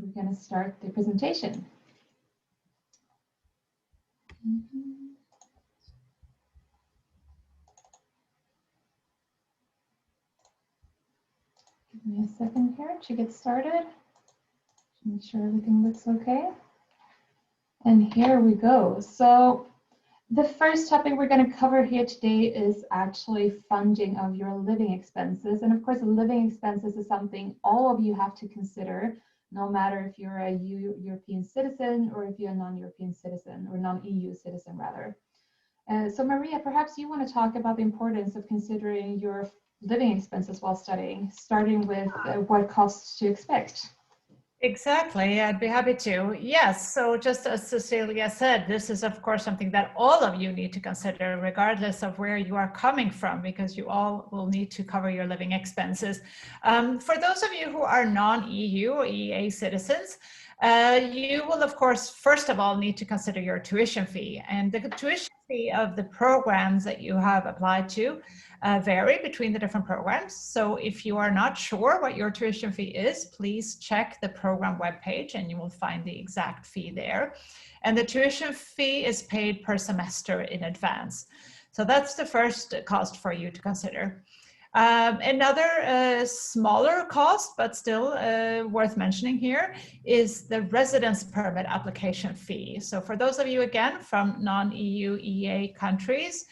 we're going to start the presentation. Give me a second here to get started. Make sure everything looks okay. And here we go. So the first topic we're going to cover here today is actually funding of your living expenses. And of course, living expenses is something all of you have to consider, no matter if you're a European citizen or if you're a non-European citizen or non-EU citizen rather. So Maria, perhaps you want to talk about the importance of considering your living expenses while studying, starting with what costs to expect. Exactly, I'd be happy to. Yes, so just as Cecilia said, this is of course something that all of you need to consider regardless of where you are coming from, because you all will need to cover your living expenses. For those of you who are non-EU or EEA citizens, you will of course first of all need to consider your tuition fee, and the tuition fee of the programs that you have applied to vary between the different programs. So if you are not sure what your tuition fee is, please check the program webpage and you will find the exact fee there. And the tuition fee is paid per semester in advance. So that's the first cost for you to consider. Another smaller cost, but still worth mentioning here, is the residence permit application fee. So for those of you, again, from non-EU EEA countries,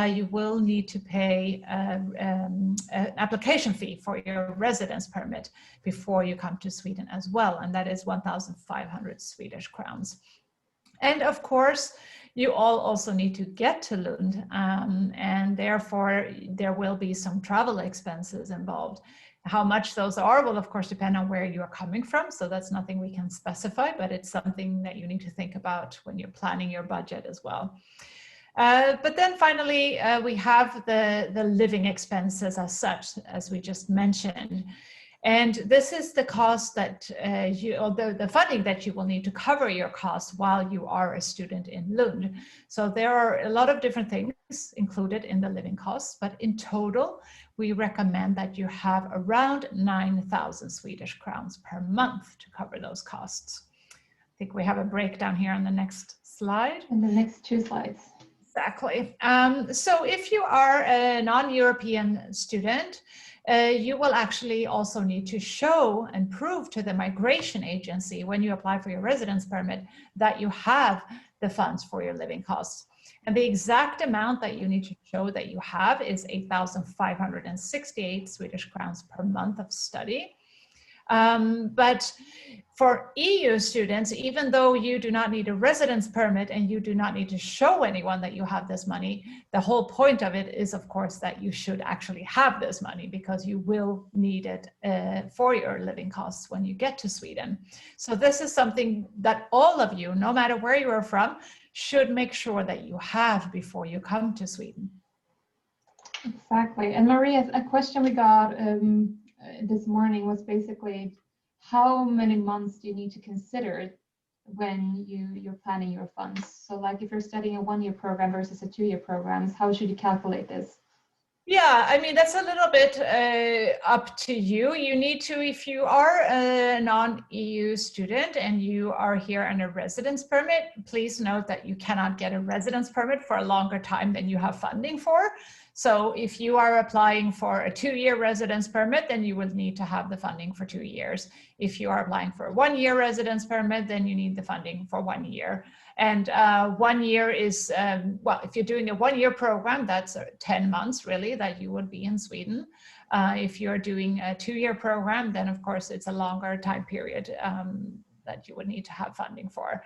you will need to pay an application fee for your residence permit before you come to Sweden as well, and that is 1,500 Swedish crowns. And of course, you all also need to get to Lund, and therefore there will be some travel expenses involved. How much those are will of course depend on where you are coming from, so that's nothing we can specify, but it's something that you need to think about when you're planning your budget as well. But then finally, we have the living expenses as such, as we just mentioned. And this is the cost that the funding that you will need to cover your costs while you are a student in Lund. So there are a lot of different things included in the living costs, but in total, we recommend that you have around 9,000 Swedish crowns per month to cover those costs. I think we have a breakdown here on the next slide. And the next two slides. Exactly. So if you are a non-European student, you will actually also need to show and prove to the migration agency when you apply for your residence permit that you have the funds for your living costs. And the exact amount that you need to show that you have is 8,568 Swedish crowns per month of study. But for EU students, even though you do not need a residence permit and you do not need to show anyone that you have this money, the whole point of it is, of course, that you should actually have this money because you will need it for your living costs when you get to Sweden. So this is something that all of you, no matter where you are from, should make sure that you have before you come to Sweden. Exactly. And Maria, a question we got this morning was basically, how many months do you need to consider when you're planning your funds? So like if you're studying a one-year program versus a two-year program, how should you calculate this? Yeah, I mean, that's a little bit up to you. You need to, if you are a non-EU student and you are here on a residence permit, please note that you cannot get a residence permit for a longer time than you have funding for. So if you are applying for a 2-year residence permit, then you will need to have the funding for 2 years. If you are applying for a 1-year residence permit, then you need the funding for 1 year. And 1 year is, well, if you're doing a 1-year program, that's 10 months really that you would be in Sweden. If you're doing a 2-year program, then of course it's a longer time period that you would need to have funding for.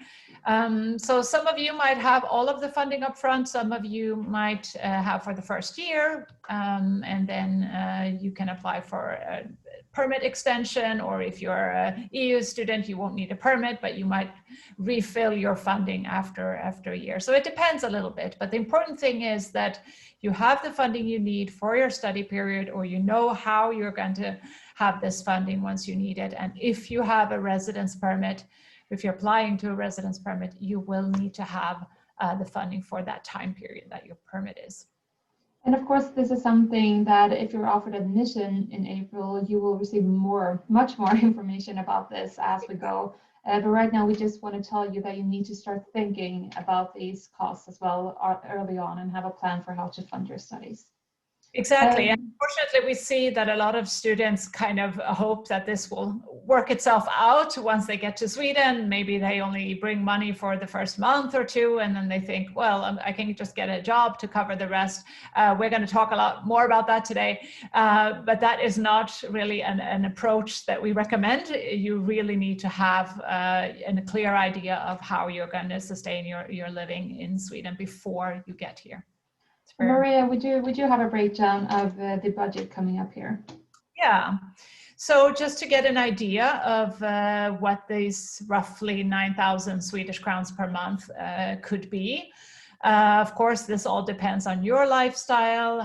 So some of you might have all of the funding up front, some of you might have for the first year, and then you can apply for a permit extension, or if you're an EU student, you won't need a permit, but you might refill your funding after a year. So it depends a little bit, but the important thing is that you have the funding you need for your study period, or you know how you're going to have this funding once you need it. And if you have a residence permit, if you're applying to a residence permit, you will need to have the funding for that time period that your permit is. And of course, this is something that if you're offered admission in April, you will receive much more information about this as we go. But right now, we just want to tell you that you need to start thinking about these costs as well early on and have a plan for how to fund your studies. Exactly. And unfortunately, we see that a lot of students kind of hope that this will work itself out once they get to Sweden. Maybe they only bring money for the first month or two, and then they think, well, I can just get a job to cover the rest. We're going to talk a lot more about that today, but that is not really an approach that we recommend. You really need to have a clear idea of how you're going to sustain your living in Sweden before you get here. Maria, would you have a breakdown of the budget coming up here? Yeah. So just to get an idea of what these roughly 9,000 Swedish crowns per month could be. Of course, this all depends on your lifestyle,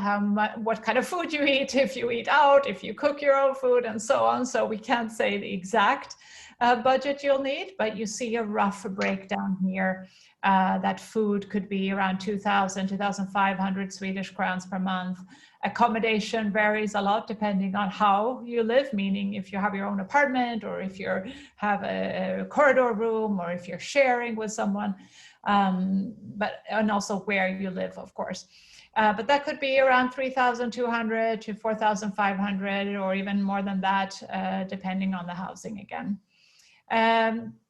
what kind of food you eat, if you eat out, if you cook your own food, and so on. So we can't say the exact budget you'll need, but you see a rough breakdown here. That food could be around 2,000, 2,500 Swedish crowns per month. Accommodation varies a lot depending on how you live, meaning if you have your own apartment or if you have a corridor room or if you're sharing with someone, and also where you live, of course. But that could be around 3,200 to 4,500 or even more than that, depending on the housing again.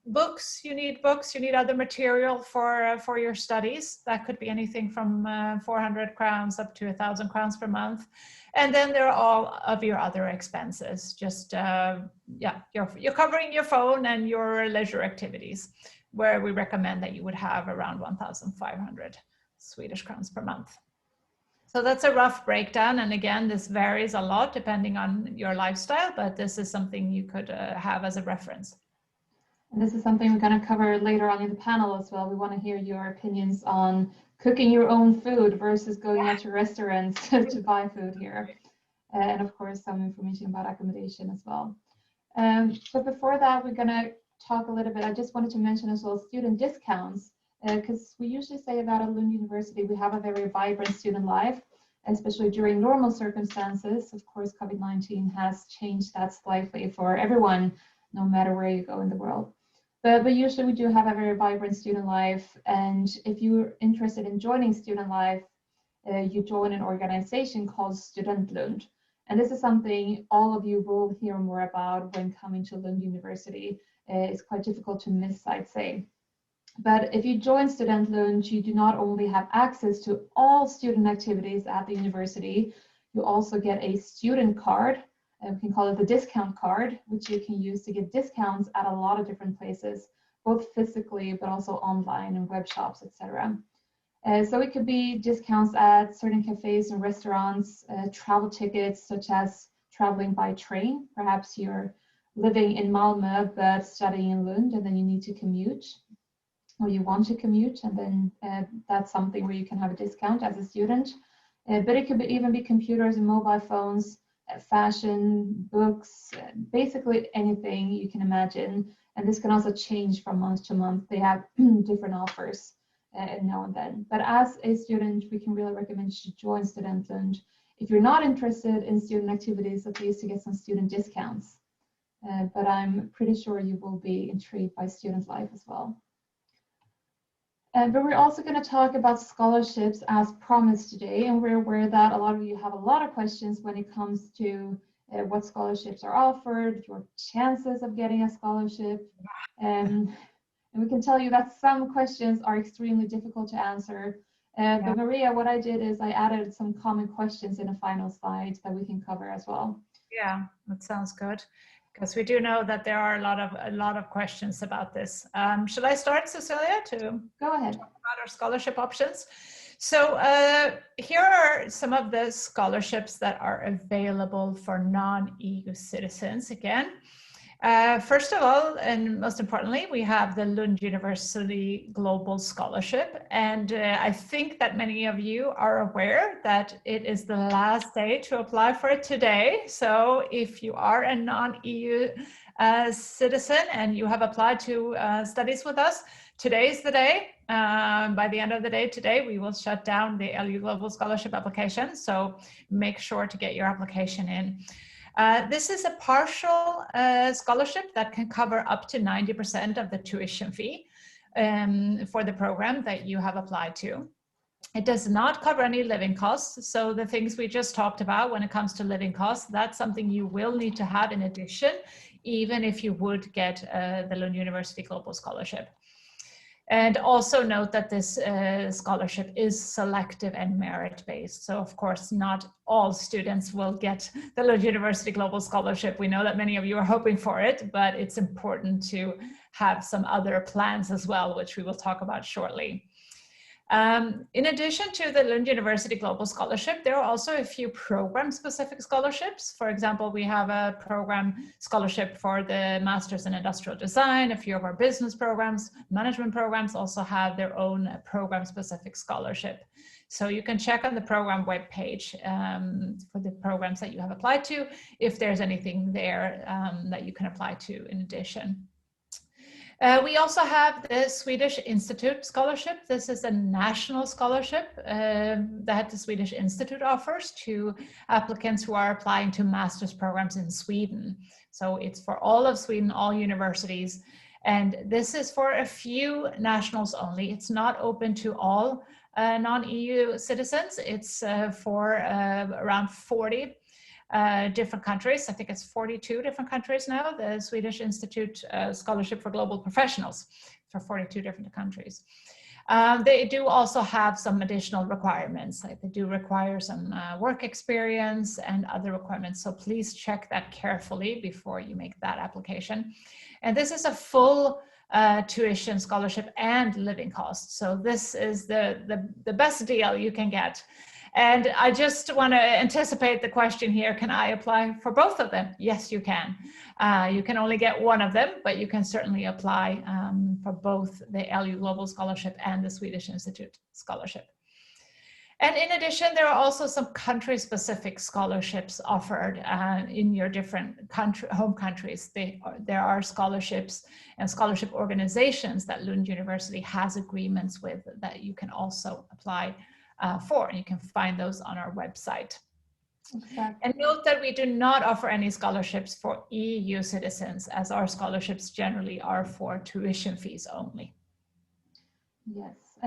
Books, you need other material for your studies. That could be anything from 400 crowns up to 1,000 crowns per month. And then there are all of your other expenses. Just, you're covering your phone and your leisure activities, where we recommend that you would have around 1,500 Swedish crowns per month. So that's a rough breakdown. And again, this varies a lot depending on your lifestyle, but this is something you could have as a reference. And this is something we're going to cover later on in the panel as well. We want to hear your opinions on cooking your own food versus going out to restaurants to buy food here. And of course, some information about accommodation as well. But before that, we're going to talk a little bit. I just wanted to mention as well student discounts, because we usually say that at Lund University, we have a very vibrant student life, especially during normal circumstances. Of course, COVID-19 has changed that slightly for everyone, no matter where you go in the world. But usually we do have a very vibrant student life. And if you're interested in joining student life, you join an organization called Student Lund. And this is something all of you will hear more about when coming to Lund University. It's quite difficult to miss, I'd say. But if you join Student Lund, you do not only have access to all student activities at the university, you also get a student card. We can call it the discount card, which you can use to get discounts at a lot of different places, both physically, but also online and web shops, etc. So it could be discounts at certain cafes and restaurants, travel tickets, such as traveling by train. Perhaps you're living in Malmö, but studying in Lund, and then you need to commute, or you want to commute, and then that's something where you can have a discount as a student. But it could even be computers and mobile phones, fashion, books, basically anything you can imagine. And this can also change from month to month. They have different offers now and then. But as a student, we can really recommend you to join Student Lund. If you're not interested in student activities, at least to get some student discounts. But I'm pretty sure you will be intrigued by student life as well. But we're also going to talk about scholarships as promised today, and we're aware that a lot of you have a lot of questions when it comes to what scholarships are offered, your chances of getting a scholarship, and we can tell you that some questions are extremely difficult to answer. But Maria, what I did is I added some common questions in a final slide that we can cover as well. Yeah, that sounds good. Because we do know that there are a lot of questions about this. Should I start, Cecilia, to go ahead talk about our scholarship options? So here are some of the scholarships that are available for non-EU citizens again. First of all, and most importantly, we have the Lund University Global Scholarship. And I think that many of you are aware that it is the last day to apply for it today. So if you are a non-EU citizen and you have applied to studies with us, today's the day. By the end of the day today, we will shut down the LU Global Scholarship application. So make sure to get your application in. This is a partial scholarship that can cover up to 90% of the tuition fee for the program that you have applied to. It does not cover any living costs. So the things we just talked about when it comes to living costs, that's something you will need to have in addition, even if you would get the Lund University Global Scholarship. And also note that this scholarship is selective and merit-based. So of course, not all students will get the Lund University Global Scholarship. We know that many of you are hoping for it, but it's important to have some other plans as well, which we will talk about shortly. In addition to the Lund University Global Scholarship, there are also a few program-specific scholarships. For example, we have a program scholarship for the Masters in Industrial Design. A few of our business programs, management programs also have their own program-specific scholarship. So you can check on the program webpage for the programs that you have applied to, if there's anything there that you can apply to in addition. We also have the Swedish Institute Scholarship. This is a national scholarship that the Swedish Institute offers to applicants who are applying to master's programs in Sweden. So it's for all of Sweden, all universities. And this is for a few nationals only. It's not open to all non-EU citizens. It's for around 40 different countries. I think it's 42 different countries now, the Swedish Institute Scholarship for Global Professionals for 42 different countries. They do also have some additional requirements. Like they do require some work experience and other requirements. So please check that carefully before you make that application. And this is a full tuition scholarship and living costs. So this is the best deal you can get. And I just want to anticipate the question here, can I apply for both of them? Yes, you can. You can only get one of them, but you can certainly apply for both the LU Global Scholarship and the Swedish Institute Scholarship. And in addition, there are also some country-specific scholarships offered in your different home countries. There are scholarships and scholarship organizations that Lund University has agreements with that you can also apply for, and you can find those on our website. Exactly. And note that we do not offer any scholarships for EU citizens, as our scholarships generally are for tuition fees only. Yes,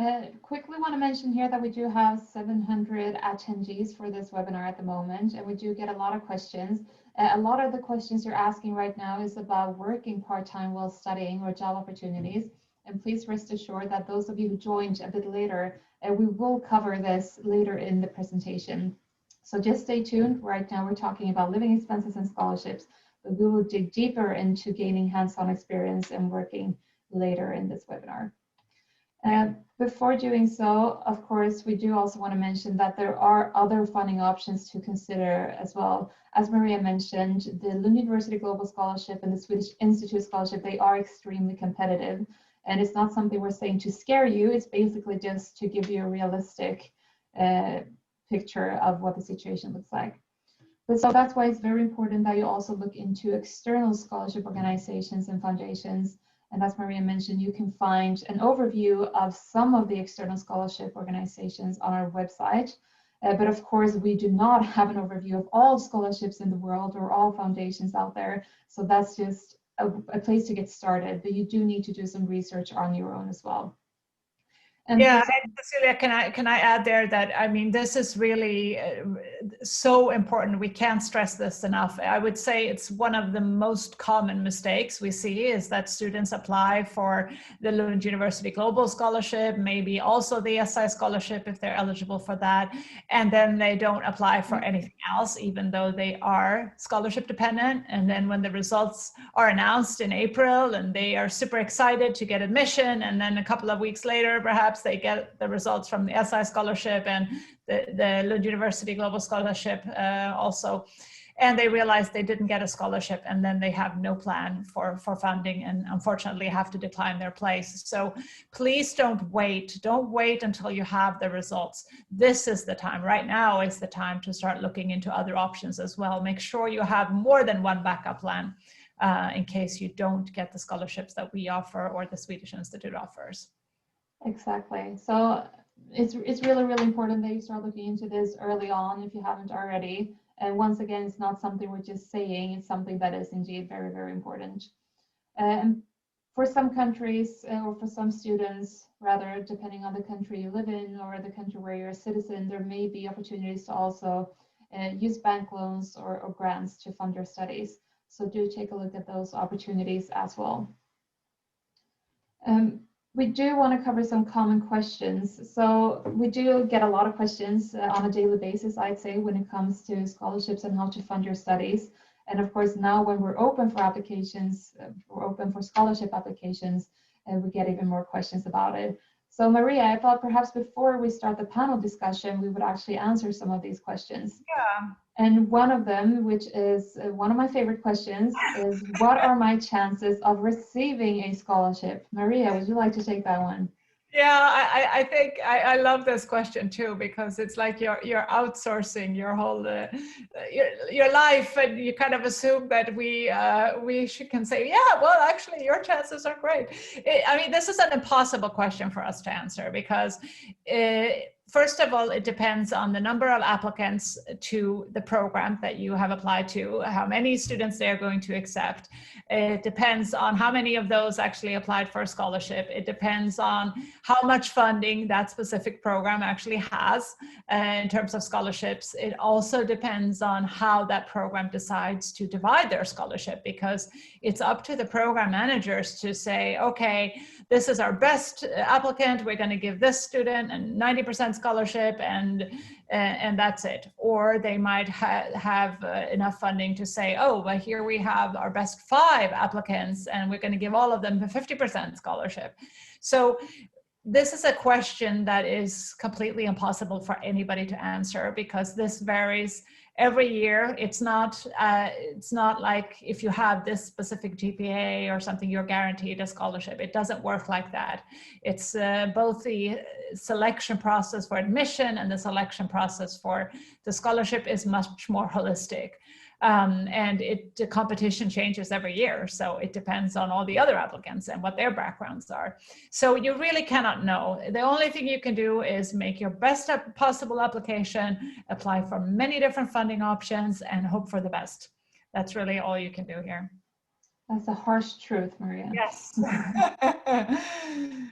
quickly want to mention here that we do have 700 attendees for this webinar at the moment, and we do get a lot of questions. A lot of the questions you're asking right now is about working part-time while studying or job opportunities. And please rest assured that those of you who joined a bit later, we will cover this later in the presentation. So just stay tuned. Right now we're talking about living expenses and scholarships, but we will dig deeper into gaining hands-on experience and working later in this webinar. Before doing so, of course, we do also want to mention that there are other funding options to consider as well. As Maria mentioned, the Lund University Global Scholarship and the Swedish Institute Scholarship, they are extremely competitive. And it's not something we're saying to scare you, it's basically just to give you a realistic picture of what the situation looks like. But so that's why it's very important that you also look into external scholarship organizations and foundations. And as Maria mentioned, you can find an overview of some of the external scholarship organizations on our website. But of course, we do not have an overview of all scholarships in the world or all foundations out there. So that's just a place to get started, but you do need to do some research on your own as well. And yeah, and Cecilia, can I add there that, I mean, this is really so important. We can't stress this enough. I would say it's one of the most common mistakes we see is that students apply for the Lund University Global Scholarship, maybe also the SI Scholarship if they're eligible for that, and then they don't apply for anything else, even though they are scholarship dependent. And then when the results are announced in April and they are super excited to get admission, and then a couple of weeks later, perhaps they get the results from the SI Scholarship and the Lund University Global Scholarship also, and they realize they didn't get a scholarship, and then they have no plan for funding and unfortunately have to decline their place. So please don't wait until you have the results. This is the time, right now is the time to start looking into other options as well. Make sure you have more than one backup plan. in case you don't get the scholarships that we offer or the Swedish Institute offers. Exactly. So it's really, really important that you start looking into this early on if you haven't already. And once again, it's not something we're just saying, it's something that is indeed very, very important. And for some countries, or for some students, rather, depending on the country you live in or the country where you're a citizen, there may be opportunities to also use bank loans or grants to fund your studies. So do take a look at those opportunities as well. We do want to cover some common questions. So we do get a lot of questions on a daily basis, I'd say, when it comes to scholarships and how to fund your studies. And of course, now when we're open for applications, we're open for scholarship applications, we get even more questions about it. So Maria, I thought perhaps before we start the panel discussion, we would actually answer some of these questions. Yeah. And one of them, which is one of my favorite questions, is what are my chances of receiving a scholarship? Maria, would you like to take that one? Yeah, I think I love this question too, because it's like you're outsourcing your whole your life, and you kind of assume that we can say, yeah, well, actually your chances are great. I mean, this is an impossible question for us to answer, because first of all, it depends on the number of applicants to the program that you have applied to, how many students they are going to accept. It depends on how many of those actually applied for a scholarship. It depends on how much funding that specific program actually has in terms of scholarships. It also depends on how that program decides to divide their scholarship, because it's up to the program managers to say, okay, this is our best applicant, we're going to give this student a 90% scholarship, and that's it. Or they might have enough funding to say, oh, well, here we have our best 5 applicants, and we're going to give all of them a 50% scholarship. So this is a question that is completely impossible for anybody to answer, because this varies every year. It's not like if you have this specific GPA or something, you're guaranteed a scholarship. It doesn't work like that. It's both the selection process for admission and the selection process for the scholarship is much more holistic. And the competition changes every year. So it depends on all the other applicants and what their backgrounds are. So you really cannot know. The only thing you can do is make your best possible application, apply for many different funding options, and hope for the best. That's really all you can do here. That's a harsh truth, Maria. Yes.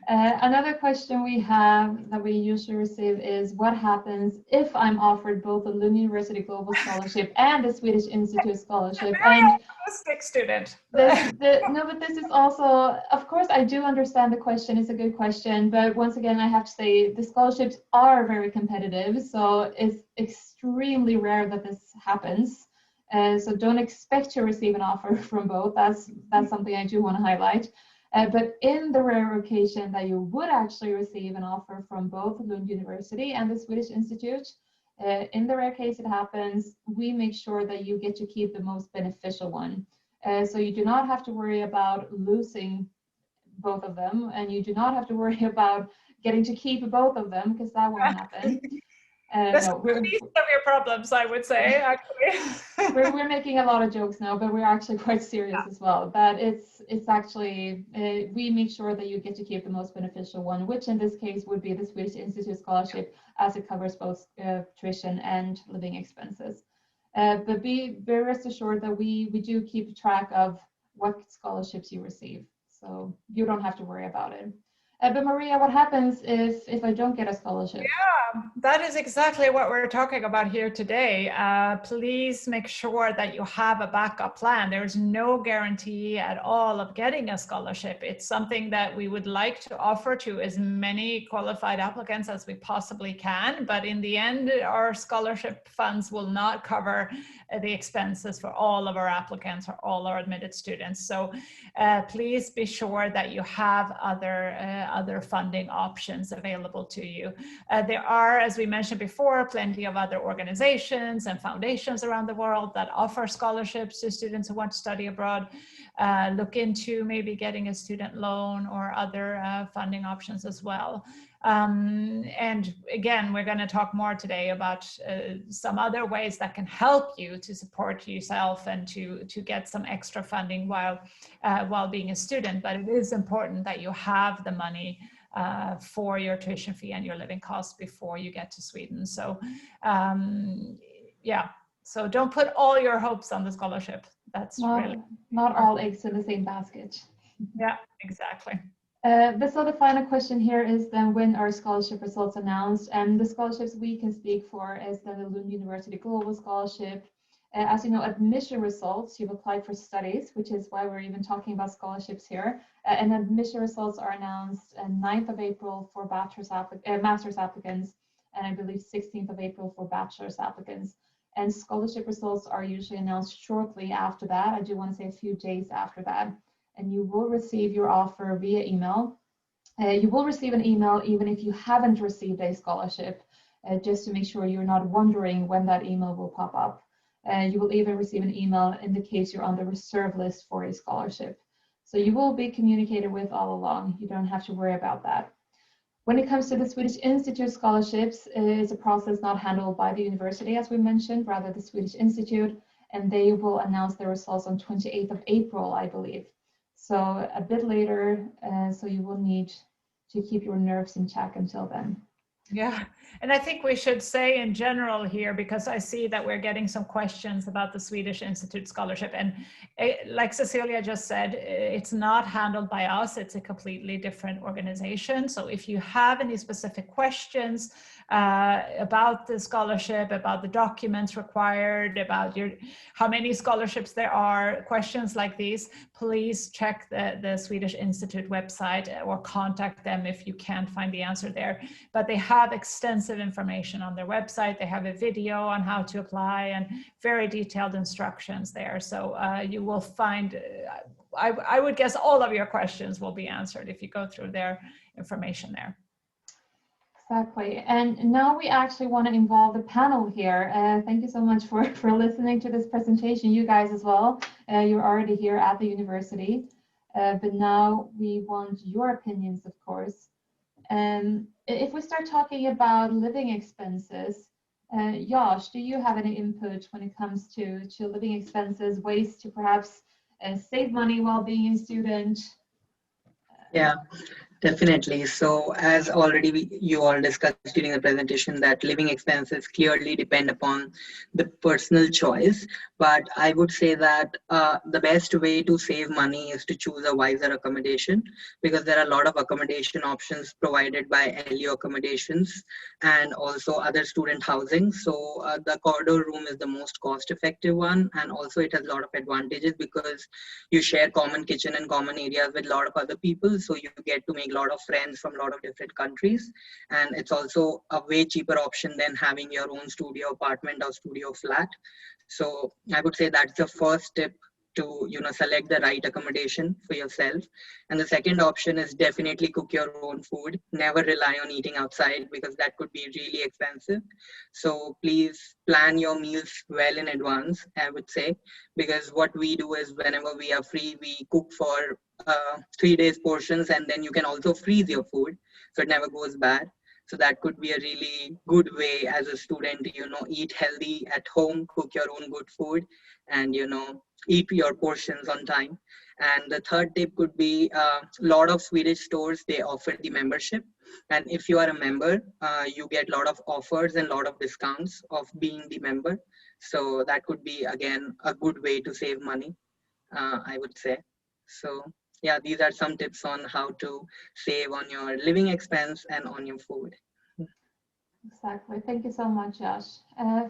Another question we have that we usually receive is, what happens if I'm offered both a Lund University Global Scholarship and a Swedish Institute Scholarship? And stick student. No, but this is also, of course, I do understand the question. It's a good question, but once again, I have to say the scholarships are very competitive, so it's extremely rare that this happens. So don't expect to receive an offer from both. That's something I do want to highlight. But in the rare occasion that you would actually receive an offer from both Lund University and the Swedish Institute, in the rare case it happens, we make sure that you get to keep the most beneficial one. So you do not have to worry about losing both of them, and you do not have to worry about getting to keep both of them, because that won't happen. That's no, the least of your problems, I would say, actually. we're making a lot of jokes now, but we're actually quite serious as well. That it's actually, we make sure that you get to keep the most beneficial one, which in this case would be the Swedish Institute Scholarship, as it covers both tuition and living expenses. But be rest assured that we do keep track of what scholarships you receive, so you don't have to worry about it. But Maria, what happens if I don't get a scholarship? Yeah, that is exactly what we're talking about here today. Please make sure that you have a backup plan. There's no guarantee at all of getting a scholarship. It's something that we would like to offer to as many qualified applicants as we possibly can. But in the end, our scholarship funds will not cover the expenses for all of our applicants or all our admitted students. So please be sure that you have other funding options available to you. There are, as we mentioned before, plenty of other organizations and foundations around the world that offer scholarships to students who want to study abroad. look into maybe getting a student loan or other funding options as well. And again, we're going to talk more today about some other ways that can help you to support yourself and to get some extra funding while being a student. But it is important that you have the money for your tuition fee and your living costs before you get to Sweden. So yeah, so don't put all your hopes on the scholarship. That's really not all eggs in the same basket. Yeah, exactly. So the final question here is then, when are scholarship results announced? And the scholarships we can speak for is then the Lund University Global Scholarship. As you know, admission results, you've applied for studies, which is why we're even talking about scholarships here. And admission results are announced on 9th of April for master's applicants, and I believe 16th of April for bachelor's applicants. And scholarship results are usually announced shortly after that. I do want to say a few days after that. And you will receive your offer via email. You will receive an email even if you haven't received a scholarship, just to make sure you're not wondering when that email will pop up. You will even receive an email in the case you're on the reserve list for a scholarship. So you will be communicated with all along. You don't have to worry about that. When it comes to the Swedish Institute scholarships, it is a process not handled by the university, as we mentioned, rather the Swedish Institute, and they will announce their results on 28th of April, I believe. So a bit later, so you will need to keep your nerves in check until then. Yeah, and I think we should say in general here, because I see that we're getting some questions about the Swedish Institute Scholarship, and like Cecilia just said, it's not handled by us, it's a completely different organization. So if you have any specific questions about the scholarship, about the documents required, about how many scholarships there are, questions like these, please check the Swedish Institute website or contact them if you can't find the answer there. But they have extensive information on their website. They have a video on how to apply and very detailed instructions there. So you will find, I would guess all of your questions will be answered if you go through their information there. Exactly. And now we actually want to involve the panel here. Thank you so much for listening to this presentation, you guys as well. You're already here at the university, but now we want your opinions, of course. If we start talking about living expenses, Josh, do you have any input when it comes to living expenses, ways to perhaps save money while being a student? Yeah. Definitely. So as already you all discussed during the presentation, that living expenses clearly depend upon the personal choice. But I would say that the best way to save money is to choose a wiser accommodation, because there are a lot of accommodation options provided by LU accommodations and also other student housing. So the corridor room is the most cost effective one. And also it has a lot of advantages because you share common kitchen and common areas with a lot of other people. So you get to make a lot of friends from a lot of different countries, and it's also a way cheaper option than having your own studio apartment or studio flat. So I would say that's the first step to select the right accommodation for yourself. And the second option is definitely cook your own food. Never rely on eating outside, because that could be really expensive. So please plan your meals well in advance, I would say, because what we do is whenever we are free, we cook for 3 days portions, and then you can also freeze your food so it never goes bad. So that could be a really good way as a student to eat healthy at home, cook your own good food, and eat your portions on time. And the third tip could be a lot of Swedish stores, they offer the membership, and if you are a member, you get a lot of offers and a lot of discounts of being the member. So that could be again a good way to save money, I would say. So yeah, these are some tips on how to save on your living expense and on your food. Exactly. Thank you so much, Josh.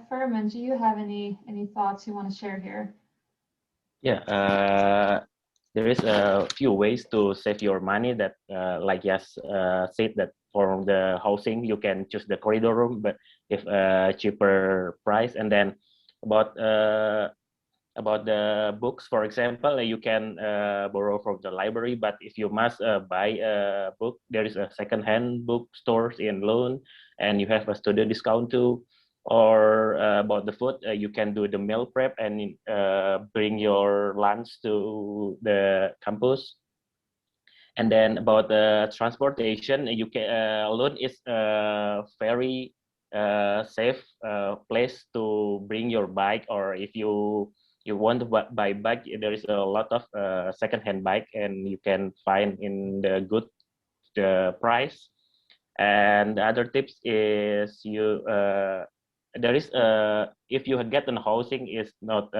Furman, do you have any thoughts you want to share here? Yeah, there is a few ways to save your money that, like Jas said, that for the housing, you can choose the corridor room, but if a cheaper price. And then about the books, for example, you can borrow from the library, but if you must buy a book, there is a second-hand book stores in Lund, and you have a student discount too. Or about the food, you can do the meal prep and bring your lunch to the campus. And then about the transportation, you can Lund is a very safe place to bring your bike, or if you want to buy bike, there is a lot of second-hand bike, and you can find in the good price. And the other tips is there is if you get an housing is not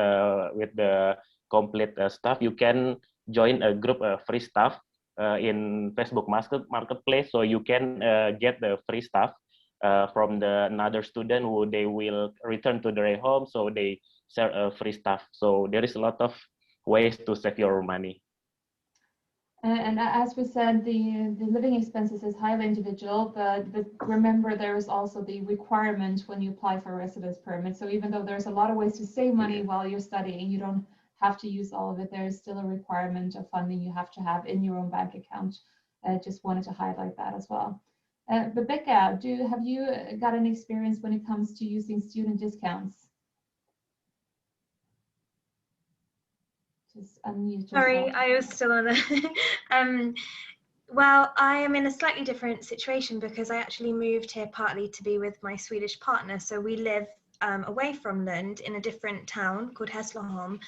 with the complete stuff, you can join a group free stuff in Facebook marketplace, so you can get the free stuff from another student who they will return to their home, so they share free stuff. So there is a lot of ways to save your money. And as we said, the living expenses is highly individual, but remember there is also the requirement when you apply for a residence permit. So even though there's a lot of ways to save money while you're studying, you don't have to use all of it. There is still a requirement of funding you have to have in your own bank account. Just wanted to highlight that as well. Rebecca, have you got any experience when it comes to using student discounts? Just unmute yourself. Sorry, I was still on it. Well, I am in a slightly different situation because I actually moved here partly to be with my Swedish partner. So we live away from Lund in a different town called Hässleholm.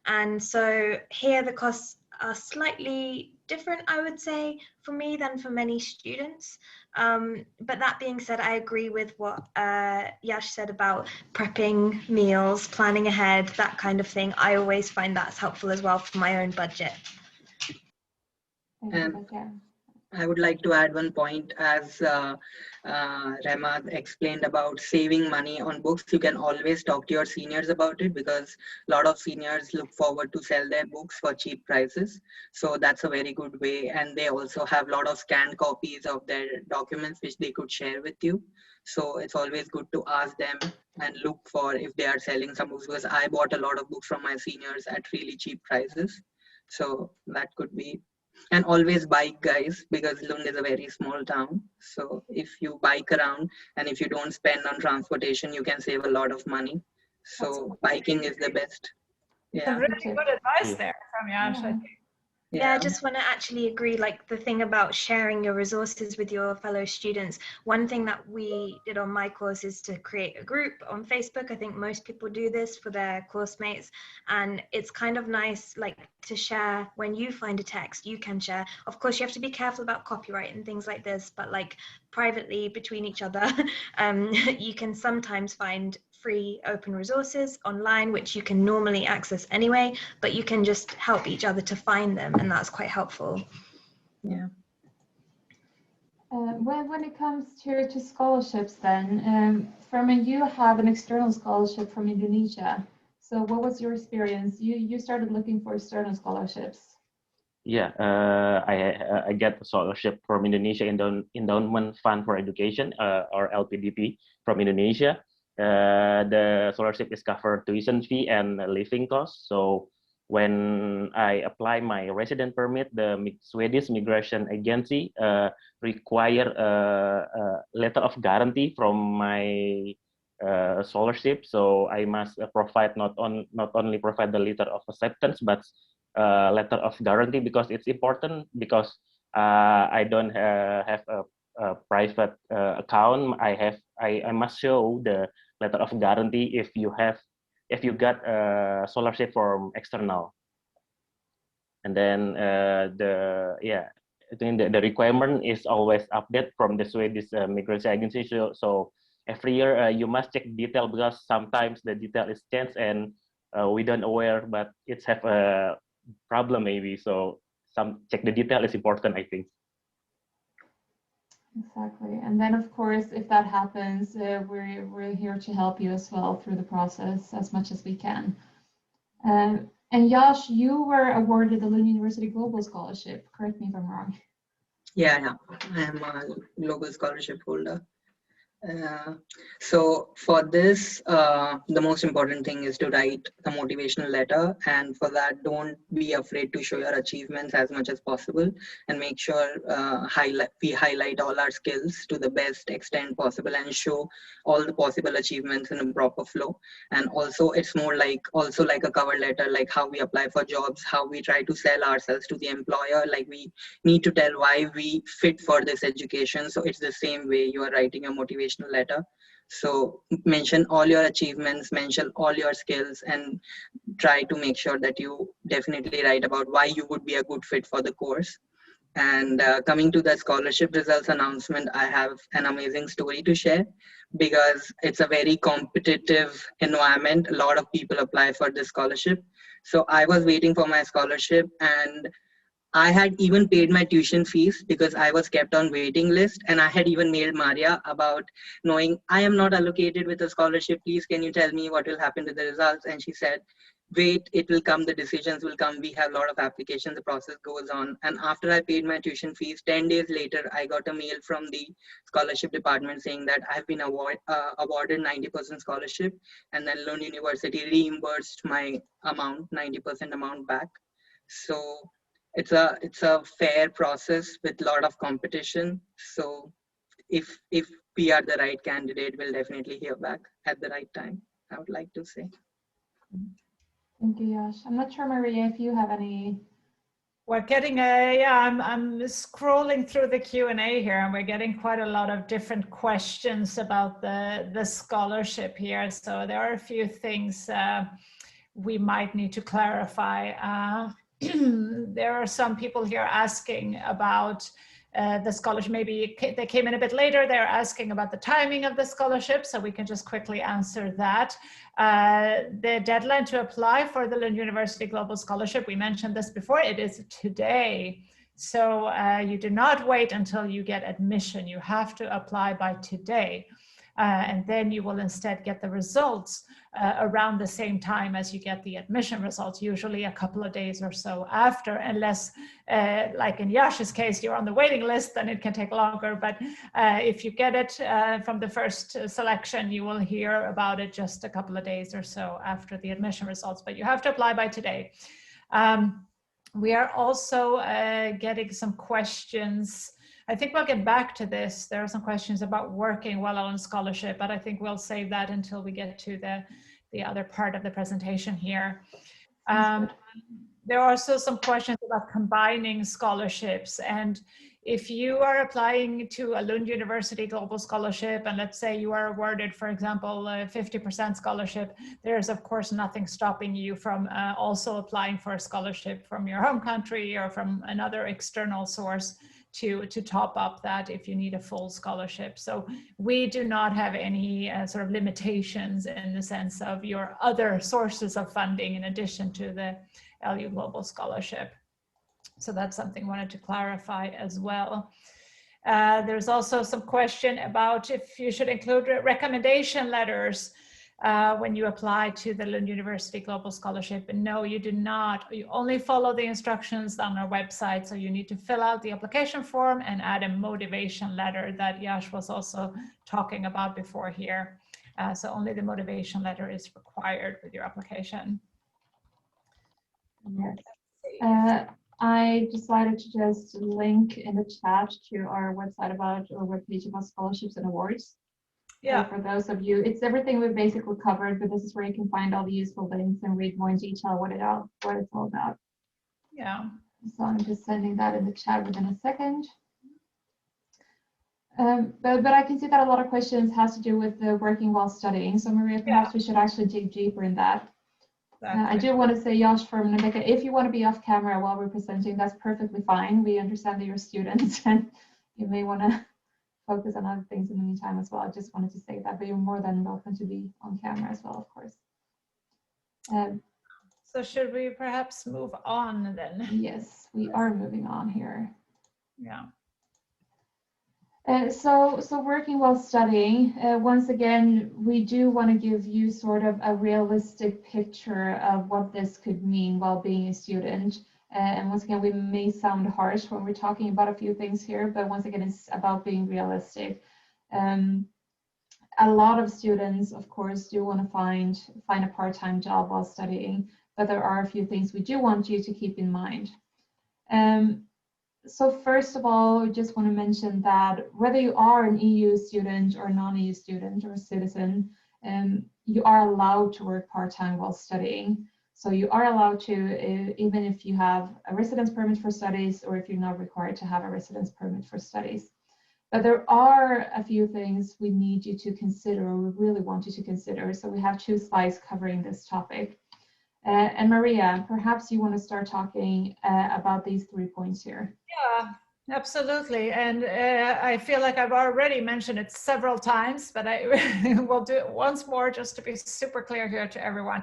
And so here the costs are slightly different, I would say, for me than for many students. But that being said, I agree with what Yash said about prepping meals, planning ahead, that kind of thing. I always find that's helpful as well for my own budget. And I would like to add one point, as Rema explained about saving money on books. You can always talk to your seniors about it, because a lot of seniors look forward to sell their books for cheap prices. So that's a very good way. And they also have a lot of scanned copies of their documents which they could share with you. So it's always good to ask them and look for if they are selling some books, because I bought a lot of books from my seniors at really cheap prices. So that could be. And always bike, guys, because Lund is a very small town. So if you bike around and if you don't spend on transportation, you can save a lot of money. So biking is the best. Yeah. Really good advice there from Yash, I think. Yeah, I just want to actually agree, like the thing about sharing your resources with your fellow students. One thing that we did on my course is to create a group on Facebook. I think most people do this for their course mates. And it's kind of nice, like, to share when you find a text, you can share. Of course, you have to be careful about copyright and things like this, but like privately between each other, you can sometimes find free open resources online, which you can normally access anyway, but you can just help each other to find them, and that's quite helpful. Yeah. When it comes to scholarships then, Fermin, you have an external scholarship from Indonesia. So what was your experience? You started looking for external scholarships. Yeah, I get a scholarship from Indonesia Endowment Fund for Education, or LPDP from Indonesia. The scholarship is covered tuition fee and living costs. So when I apply my resident permit, the Swedish Migration Agency require a letter of guarantee from my scholarship. So I must provide not only provide the letter of acceptance, but letter of guarantee, because it's important, because I don't have a private account. I must show the letter of guarantee if you got a scholarship from external. And then the requirement is always updated from the Swedish Migration Agency. So every year you must check detail, because sometimes the detail is changed and we don't aware, but it's have a problem maybe. So check the detail is important, I think. Exactly. And then, of course, if that happens, we're here to help you as well through the process as much as we can. And Yash, you were awarded the Lund University Global Scholarship. Correct me if I'm wrong. Yeah, I am a global scholarship holder. So for this, the most important thing is to write the motivational letter, and for that, don't be afraid to show your achievements as much as possible, and make sure we highlight all our skills to the best extent possible and show all the possible achievements in a proper flow. And also, it's more like also like a cover letter, like how we apply for jobs, how we try to sell ourselves to the employer, like we need to tell why we fit for this education. So it's the same way you are writing a motivational letter. So mention all your achievements, mention all your skills, and try to make sure that you definitely write about why you would be a good fit for the course. And coming to the scholarship results announcement, I have an amazing story to share because it's a very competitive environment. A lot of people apply for this scholarship. So I was waiting for my scholarship, and I had even paid my tuition fees because I was kept on waiting list, and I had even mailed Maria about knowing I am not allocated with a scholarship. Please, can you tell me what will happen to the results? And she said, wait, it will come, the decisions will come. We have a lot of applications, the process goes on. And after I paid my tuition fees, 10 days later, I got a mail from the scholarship department saying that I've been awarded 90% scholarship, and then Lund University reimbursed my amount, 90% amount back. So it's a fair process with a lot of competition. So if we are the right candidate, we'll definitely hear back at the right time, I would like to say. Thank you, Yash. I'm not sure, Maria, if you have any. We're getting I'm scrolling through the Q&A here, and we're getting quite a lot of different questions about the scholarship here. So there are a few things we might need to clarify. There are some people here asking about the scholarship. Maybe they came in a bit later. They're asking about the timing of the scholarship, so we can just quickly answer that. The deadline to apply for the Lund University Global Scholarship, we mentioned this before, it is today. So you do not wait until you get admission. You have to apply by today. And then you will instead get the results around the same time as you get the admission results, usually a couple of days or so after, unless, like in Yash's case, you're on the waiting list, then it can take longer. But if you get it from the first selection, you will hear about it just a couple of days or so after the admission results, but you have to apply by today. We are also getting some questions. I think we'll get back to this. There are some questions about working while on scholarship, but I think we'll save that until we get to the other part of the presentation here. There are also some questions about combining scholarships. And if you are applying to a Lund University Global Scholarship, and let's say you are awarded, for example, a 50% scholarship, there's of course nothing stopping you from also applying for a scholarship from your home country or from another external source to top up that if you need a full scholarship. So we do not have any sort of limitations in the sense of your other sources of funding in addition to the LU Global Scholarship. So that's something I wanted to clarify as well. There's also some question about if you should include recommendation letters when you apply to the Lund University Global Scholarship. And no, you do not. You only follow the instructions on our website. So you need to fill out the application form and add a motivation letter that Yash was also talking about before here. So only the motivation letter is required with your application. Yes. I decided to just link in the chat to our website about our webpage about scholarships and awards. Yeah. So for those of you, it's everything we've basically covered, but this is where you can find all the useful links and read more in detail what it's all about. Yeah. So I'm just sending that in the chat within a second. But I can see that a lot of questions has to do with the working while studying. So Maria, perhaps we should actually dig deeper in that. I do want to say, Yash, from Nabeka, if you want to be off camera while we're presenting, that's perfectly fine. We understand that you're students and you may want to focus on other things in the meantime as well. I just wanted to say that, but you're more than welcome to be on camera as well, of course. So should we perhaps move on then? Yes, we are moving on here. Yeah. So working while studying, once again, we do want to give you sort of a realistic picture of what this could mean while being a student. And once again, we may sound harsh when we're talking about a few things here, but once again, it's about being realistic. a lot of students, of course, do want to find a part-time job while studying, but there are a few things we do want you to keep in mind. So first of all, I just want to mention that whether you are an EU student or non-EU student or a citizen, you are allowed to work part-time while studying. So you are allowed to, even if you have a residence permit for studies or if you're not required to have a residence permit for studies. But there are a few things we need you to consider, or we really want you to consider. So we have 2 slides covering this topic. And Maria, perhaps you want to start talking about these 3 points here. Yeah, absolutely. And I feel like I've already mentioned it several times, but I will do it once more just to be super clear here to everyone.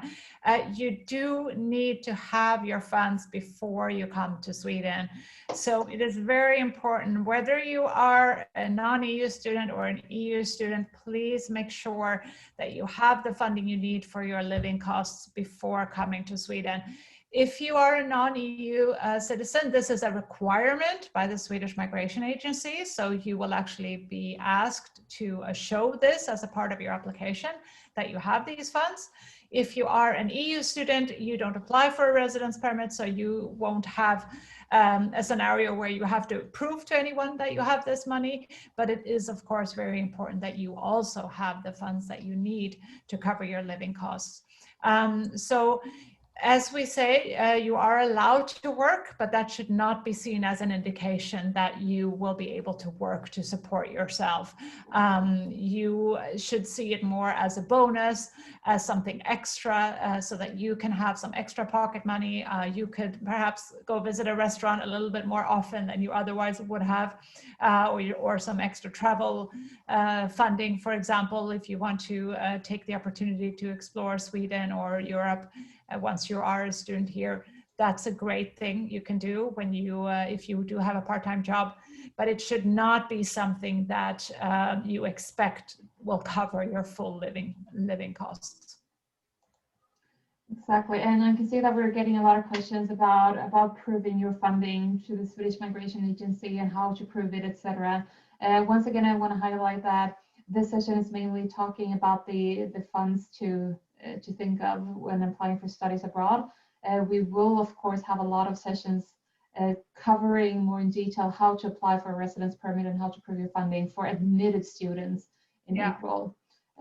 You do need to have your funds before you come to Sweden. So it is very important, whether you are a non-EU student or an EU student, please make sure that you have the funding you need for your living costs before coming to Sweden. If you are a non-EU citizen, this is a requirement by the Swedish Migration Agency. So you will actually be asked to show this as a part of your application, that you have these funds. If you are an EU student, you don't apply for a residence permit, so you won't have a scenario where you have to prove to anyone that you have this money. But it is, of course, very important that you also have the funds that you need to cover your living costs. So as we say, you are allowed to work, but that should not be seen as an indication that you will be able to work to support yourself. You should see it more as a bonus, as something extra, so that you can have some extra pocket money. You could perhaps go visit a restaurant a little bit more often than you otherwise would have, or some extra travel funding, for example, if you want to take the opportunity to explore Sweden or Europe. Once you are a student here, that's a great thing you can do when you, if you do have a part-time job, but it should not be something that you expect will cover your full living costs. Exactly, and I can see that we're getting a lot of questions about proving your funding to the Swedish Migration Agency and how to prove it, etc. Once again, I want to highlight that this session is mainly talking about the funds to think of when applying for studies abroad. We will, of course, have a lot of sessions covering more in detail how to apply for a residence permit and how to prove your funding for admitted students in April.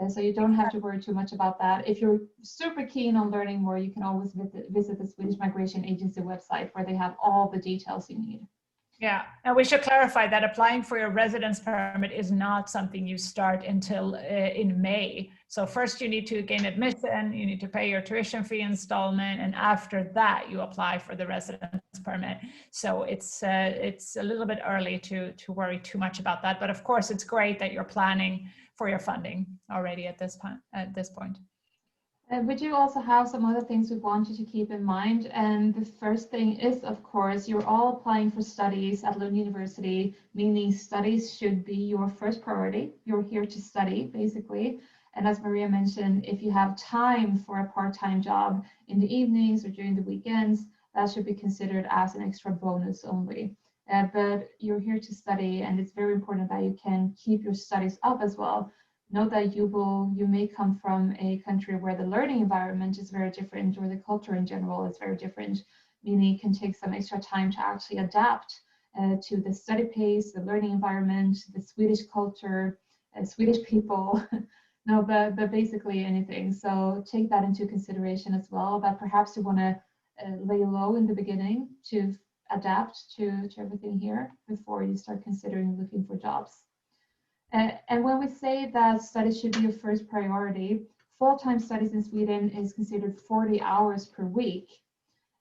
So you don't have to worry too much about that. If you're super keen on learning more, you can always visit the Swedish Migration Agency website where they have all the details you need. Yeah, and we should clarify that applying for your residence permit is not something you start until in May. So first you need to gain admission, you need to pay your tuition fee installment, and after that you apply for the residence permit. So it's a little bit early to worry too much about that. But of course, it's great that you're planning for your funding already at this point. We do also have some other things we want you to keep in mind. And the first thing is, of course, you're all applying for studies at Lund University, meaning studies should be your first priority. You're here to study, basically. And as Maria mentioned, if you have time for a part-time job in the evenings or during the weekends, that should be considered as an extra bonus only. But you're here to study, and it's very important that you can keep your studies up as well. Note that you may come from a country where the learning environment is very different, or the culture in general is very different, meaning it can take some extra time to actually adapt to the study pace, the learning environment, the Swedish culture, Swedish people, no, but basically anything. So take that into consideration as well, that perhaps you want to lay low in the beginning to adapt to everything here before you start considering looking for jobs. And when we say that studies should be your first priority, full-time studies in Sweden is considered 40 hours per week.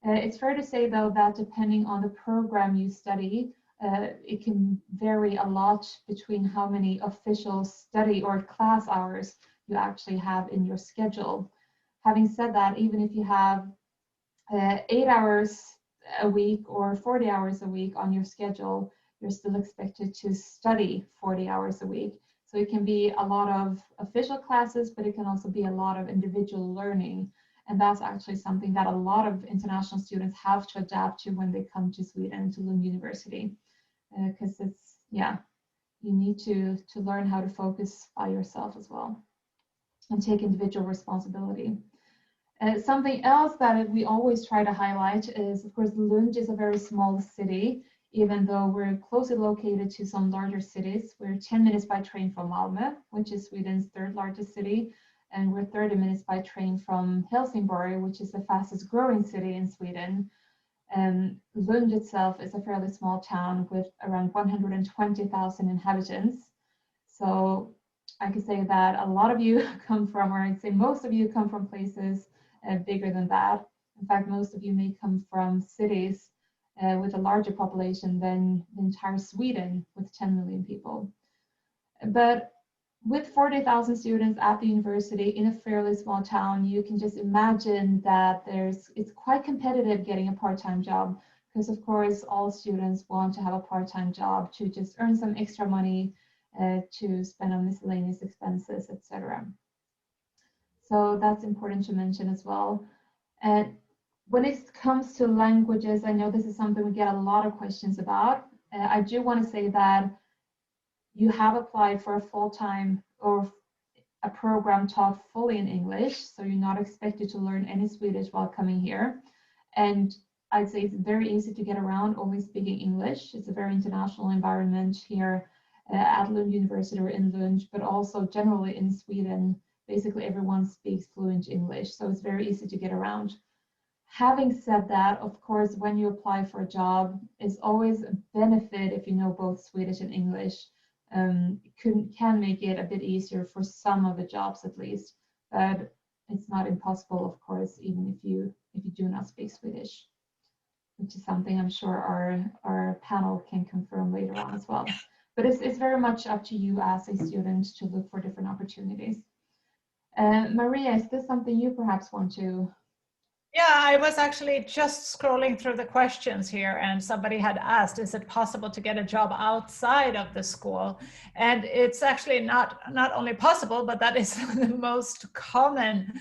It's fair to say, though, that depending on the program you study, it can vary a lot between how many official study or class hours you actually have in your schedule. Having said that, even if you have 8 hours a week or 40 hours a week on your schedule, you're still expected to study 40 hours a week. So it can be a lot of official classes, but it can also be a lot of individual learning. And that's actually something that a lot of international students have to adapt to when they come to Sweden, to Lund University. Because you need to learn how to focus by yourself as well and take individual responsibility. Something else that we always try to highlight is, of course, Lund is a very small city, even though we're closely located to some larger cities. We're 10 minutes by train from Malmö, which is Sweden's third largest city, and we're 30 minutes by train from Helsingborg, which is the fastest growing city in Sweden. Lund itself is a fairly small town with around 120,000 inhabitants. So I could say that a lot of you come from, or I'd say most of you come from places bigger than that. In fact, most of you may come from cities with a larger population than the entire Sweden with 10 million people. But with 40,000 students at the university in a fairly small town, you can just imagine that it's quite competitive getting a part-time job, because of course all students want to have a part-time job to just earn some extra money to spend on miscellaneous expenses, etc. So that's important to mention as well. And when it comes to languages, I know this is something we get a lot of questions about. I do want to say that you have applied for a full-time or a program taught fully in English, so you're not expected to learn any Swedish while coming here. And I'd say it's very easy to get around only speaking English. It's a very international environment here at Lund University or in Lund, but also generally in Sweden. Basically everyone speaks fluent English, so it's very easy to get around. Having said that, of course, when you apply for a job, it's always a benefit if you know both Swedish and English. Can make it a bit easier for some of the jobs at least, but it's not impossible, of course, even if you do not speak Swedish, which is something I'm sure our panel can confirm later on as well. But it's very much up to you as a student to look for different opportunities. Maria, is this something you perhaps want to? Yeah, I was actually just scrolling through the questions here, and somebody had asked, is it possible to get a job outside of the school? And it's actually not only possible, but that is the most common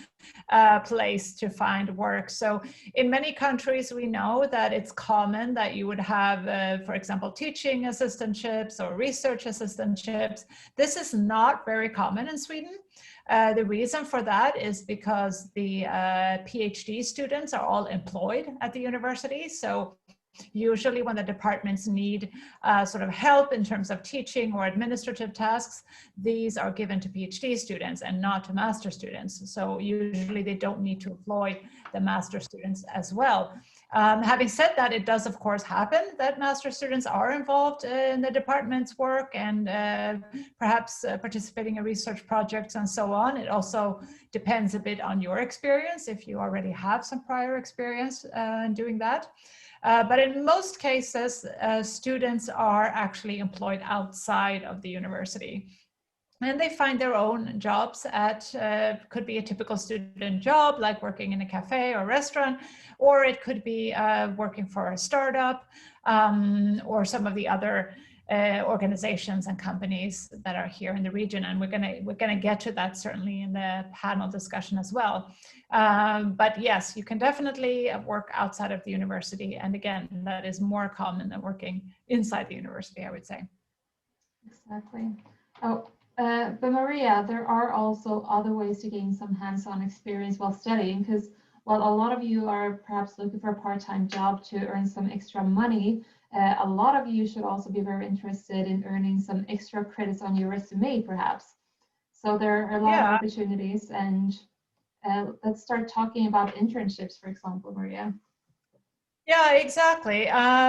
place to find work. So in many countries, we know that it's common that you would have, for example, teaching assistantships or research assistantships. This is not very common in Sweden. The reason for that is because the PhD students are all employed at the university. So usually when the departments need sort of help in terms of teaching or administrative tasks, these are given to PhD students and not to master students. So usually they don't need to employ the master students as well. Having said that, it does of course happen that master students are involved in the department's work and perhaps participating in research projects and so on. It also depends a bit on your experience, if you already have some prior experience in doing that. But in most cases, students are actually employed outside of the university. And they find their own jobs at, could be a typical student job, like working in a cafe or restaurant, or it could be working for a startup or some of the other organizations and companies that are here in the region. And we're gonna get to that certainly in the panel discussion as well. But yes, you can definitely work outside of the university. And again, that is more common than working inside the university, I would say. Exactly. Oh. But Maria, there are also other ways to gain some hands-on experience while studying, because while a lot of you are perhaps looking for a part-time job to earn some extra money, a lot of you should also be very interested in earning some extra credits on your resume, perhaps. So there are a lot of opportunities, and let's start talking about internships, for example, Maria. Yeah, exactly.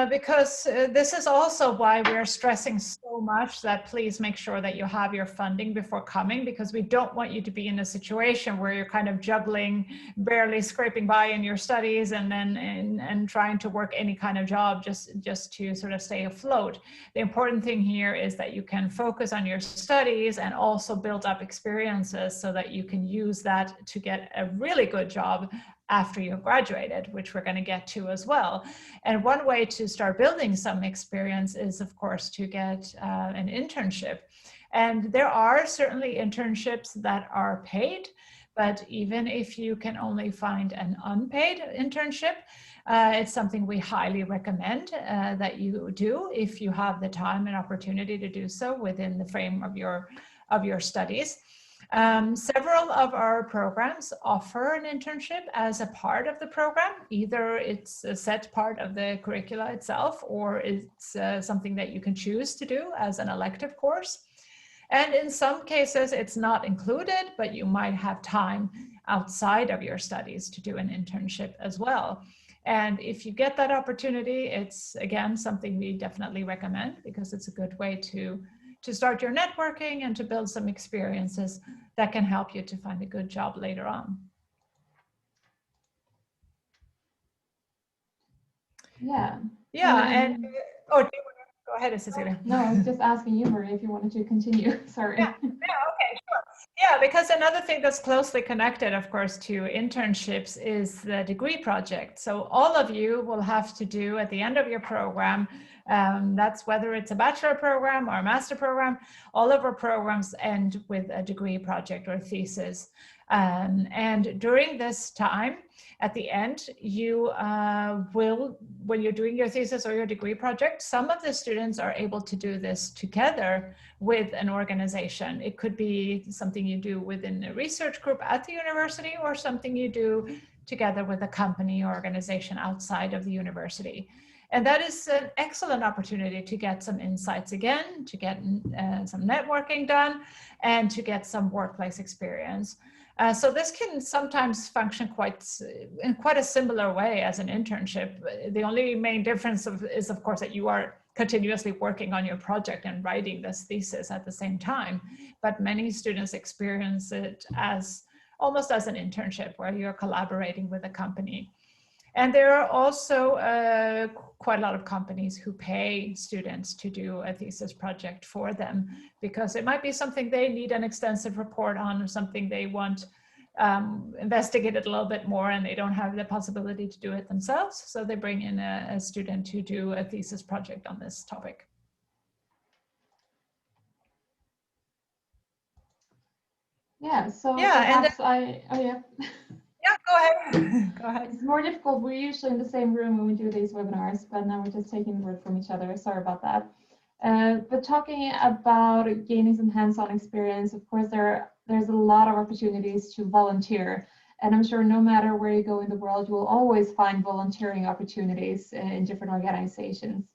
Because this is also why we're stressing so much that please make sure that you have your funding before coming, because we don't want you to be in a situation where you're kind of juggling, barely scraping by in your studies and then and trying to work any kind of job just to sort of stay afloat. The important thing here is that you can focus on your studies and also build up experiences so that you can use that to get a really good job after you've graduated, which we're going to get to as well. And one way to start building some experience is, of course, to get an internship. And there are certainly internships that are paid, But even if you can only find an unpaid internship, it's something we highly recommend that you do if you have the time and opportunity to do so within the frame of your studies. Several of our programs offer an internship as a part of the program. Either it's a set part of the curricula itself, or it's something that you can choose to do as an elective course. And in some cases, it's not included, but you might have time outside of your studies to do an internship as well. And if you get that opportunity, it's, again, something we definitely recommend, because it's a good way to start your networking and to build some experiences that can help you to find a good job later on. Yeah. Yeah, and oh, do you want to go ahead, Cecilia? No, I was just asking you, Marie, if you wanted to continue. Sorry. Yeah, okay, sure. Yeah, because another thing that's closely connected, of course, to internships is the degree project. So all of you will have to do at the end of your program, that's whether it's a bachelor program or a master program, all of our programs end with a degree project or thesis. And during this time, at the end, you will, when you're doing your thesis or your degree project, some of the students are able to do this together with an organization. It could be something you do within a research group at the university, or something you do together with a company or organization outside of the university. And that is an excellent opportunity to get some insights again, to get some networking done, and to get some workplace experience. So this can sometimes function in quite a similar way as an internship. The only main difference is, of course, that you are continuously working on your project and writing this thesis at the same time. But many students experience it as almost as an internship, where you're collaborating with a company. And there are also quite a lot of companies who pay students to do a thesis project for them, because it might be something they need an extensive report on, or something they want investigated a little bit more, and they don't have the possibility to do it themselves. So they bring in a student to do a thesis project on this topic. Yeah, so yeah, and oh yeah. Yeah, go ahead. Go ahead. It's more difficult. We're usually in the same room when we do these webinars, but now we're just taking the word from each other. Sorry about that. But talking about gaining some hands-on experience, of course, there's a lot of opportunities to volunteer. And I'm sure no matter where you go in the world, you will always find volunteering opportunities in different organizations.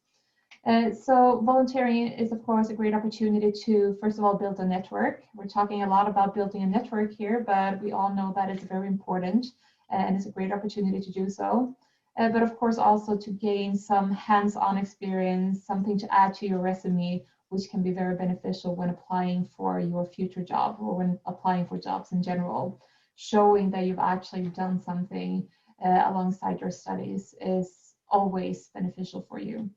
So volunteering is, of course, a great opportunity to, first of all, build a network. We're talking a lot about building a network here, but we all know that it's very important, and it's a great opportunity to do so. But of course, also to gain some hands-on experience, something to add to your resume, which can be very beneficial when applying for your future job, or when applying for jobs in general. Showing that you've actually done something alongside your studies is always beneficial for you.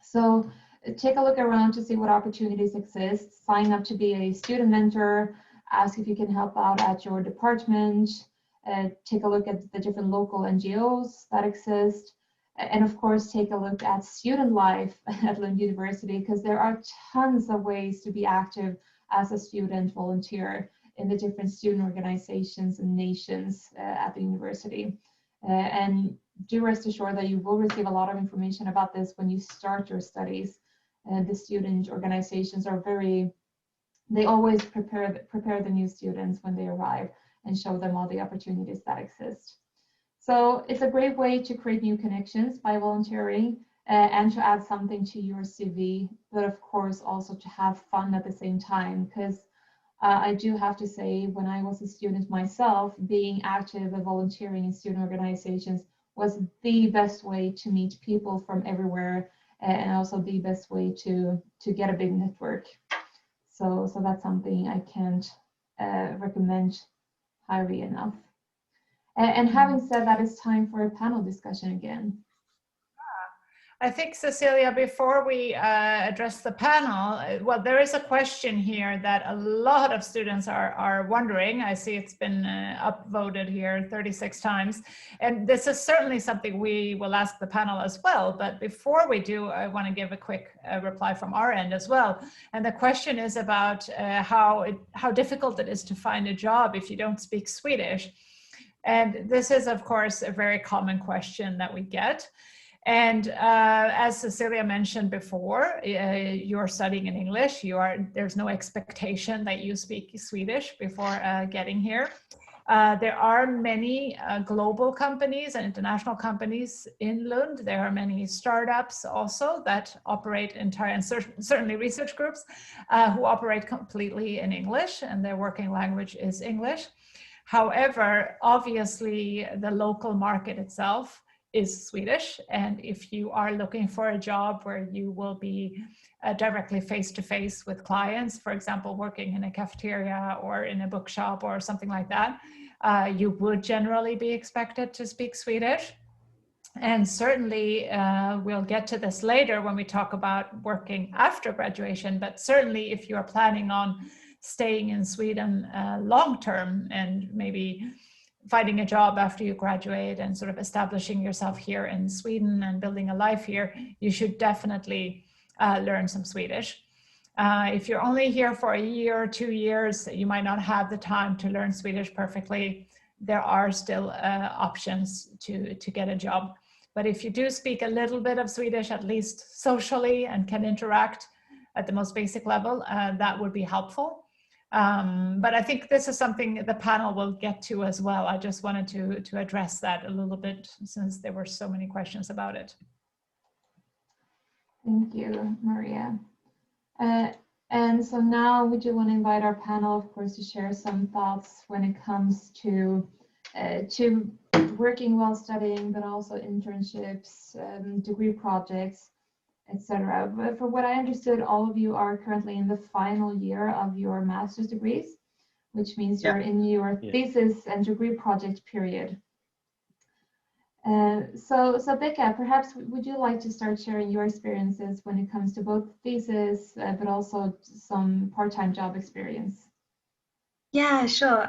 So take a look around to see what opportunities exist. Sign up to be a student mentor. Ask if you can help out at your department. Take a look at the different local NGOs that exist. And of course, take a look at student life at Lund University, because there are tons of ways to be active as a student volunteer in the different student organizations and nations at the university. And do rest assured that you will receive a lot of information about this when you start your studies. The student organizations are they always prepare the new students when they arrive and show them all the opportunities that exist. So it's a great way to create new connections by volunteering and to add something to your CV, but of course also to have fun at the same time, because I do have to say, when I was a student myself, being active and volunteering in student organizations was the best way to meet people from everywhere, and also the best way to get a big network. So that's something I can't recommend highly enough. And having said that, it's time for a panel discussion again. I think, Cecilia, before we address the panel, well, there is a question here that a lot of students are wondering. I see it's been upvoted here 36 times. And this is certainly something we will ask the panel as well. But before we do, I want to give a quick reply from our end as well. And the question is about how difficult it is to find a job if you don't speak Swedish. And this is, of course, a very common question that we get. And as Cecilia mentioned before, you're studying in English. There's no expectation that you speak Swedish before getting here. There are many global companies and international companies in Lund. There are many startups also that operate and certainly research groups who operate completely in English, and their working language is English. However, obviously, the local market itself is Swedish. And if you are looking for a job where you will be directly face-to-face with clients, for example, working in a cafeteria or in a bookshop or something like that, you would generally be expected to speak Swedish. And certainly, we'll get to this later when we talk about working after graduation, but certainly if you are planning on staying in Sweden long-term and maybe finding a job after you graduate and sort of establishing yourself here in Sweden and building a life here, you should definitely learn some Swedish. If you're only here for a year or 2 years, you might not have the time to learn Swedish perfectly. There are still options to get a job. But if you do speak a little bit of Swedish, at least socially, and can interact at the most basic level, that would be helpful. But I think this is something the panel will get to as well. I just wanted to address that a little bit since there were so many questions about it. Thank you, Maria. And so now we do want to invite our panel, of course, to share some thoughts when it comes to working while studying, but also internships, degree projects, etc. But from what I understood, all of you are currently in the final year of your master's degrees, which means you're in your thesis and degree project period. So Becca, perhaps would you like to start sharing your experiences when it comes to both thesis, but also some part-time job experience? Yeah, sure.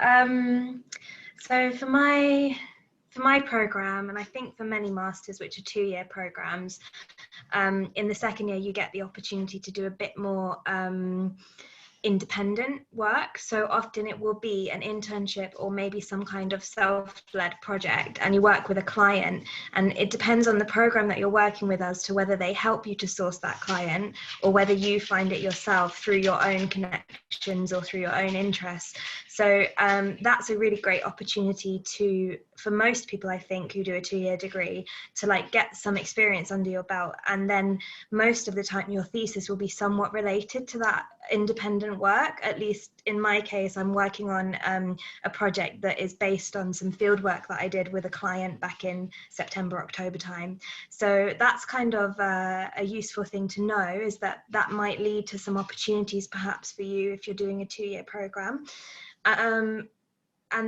So for my program, and I think for many masters, which are 2-year programs, in the second year you get the opportunity to do a bit more independent work. So often it will be an internship or maybe some kind of self-led project, and you work with a client, and it depends on the program that you're working with as to whether they help you to source that client or whether you find it yourself through your own connections or through your own interests. So that's a really great opportunity for most people, I think, who do a 2-year degree, to like get some experience under your belt. And then most of the time your thesis will be somewhat related to that independent work. At least in my case, I'm working on a project that is based on some field work that I did with a client back in September, October time. So that's kind of a useful thing to know, is that might lead to some opportunities perhaps for you if you're doing a 2-year program. And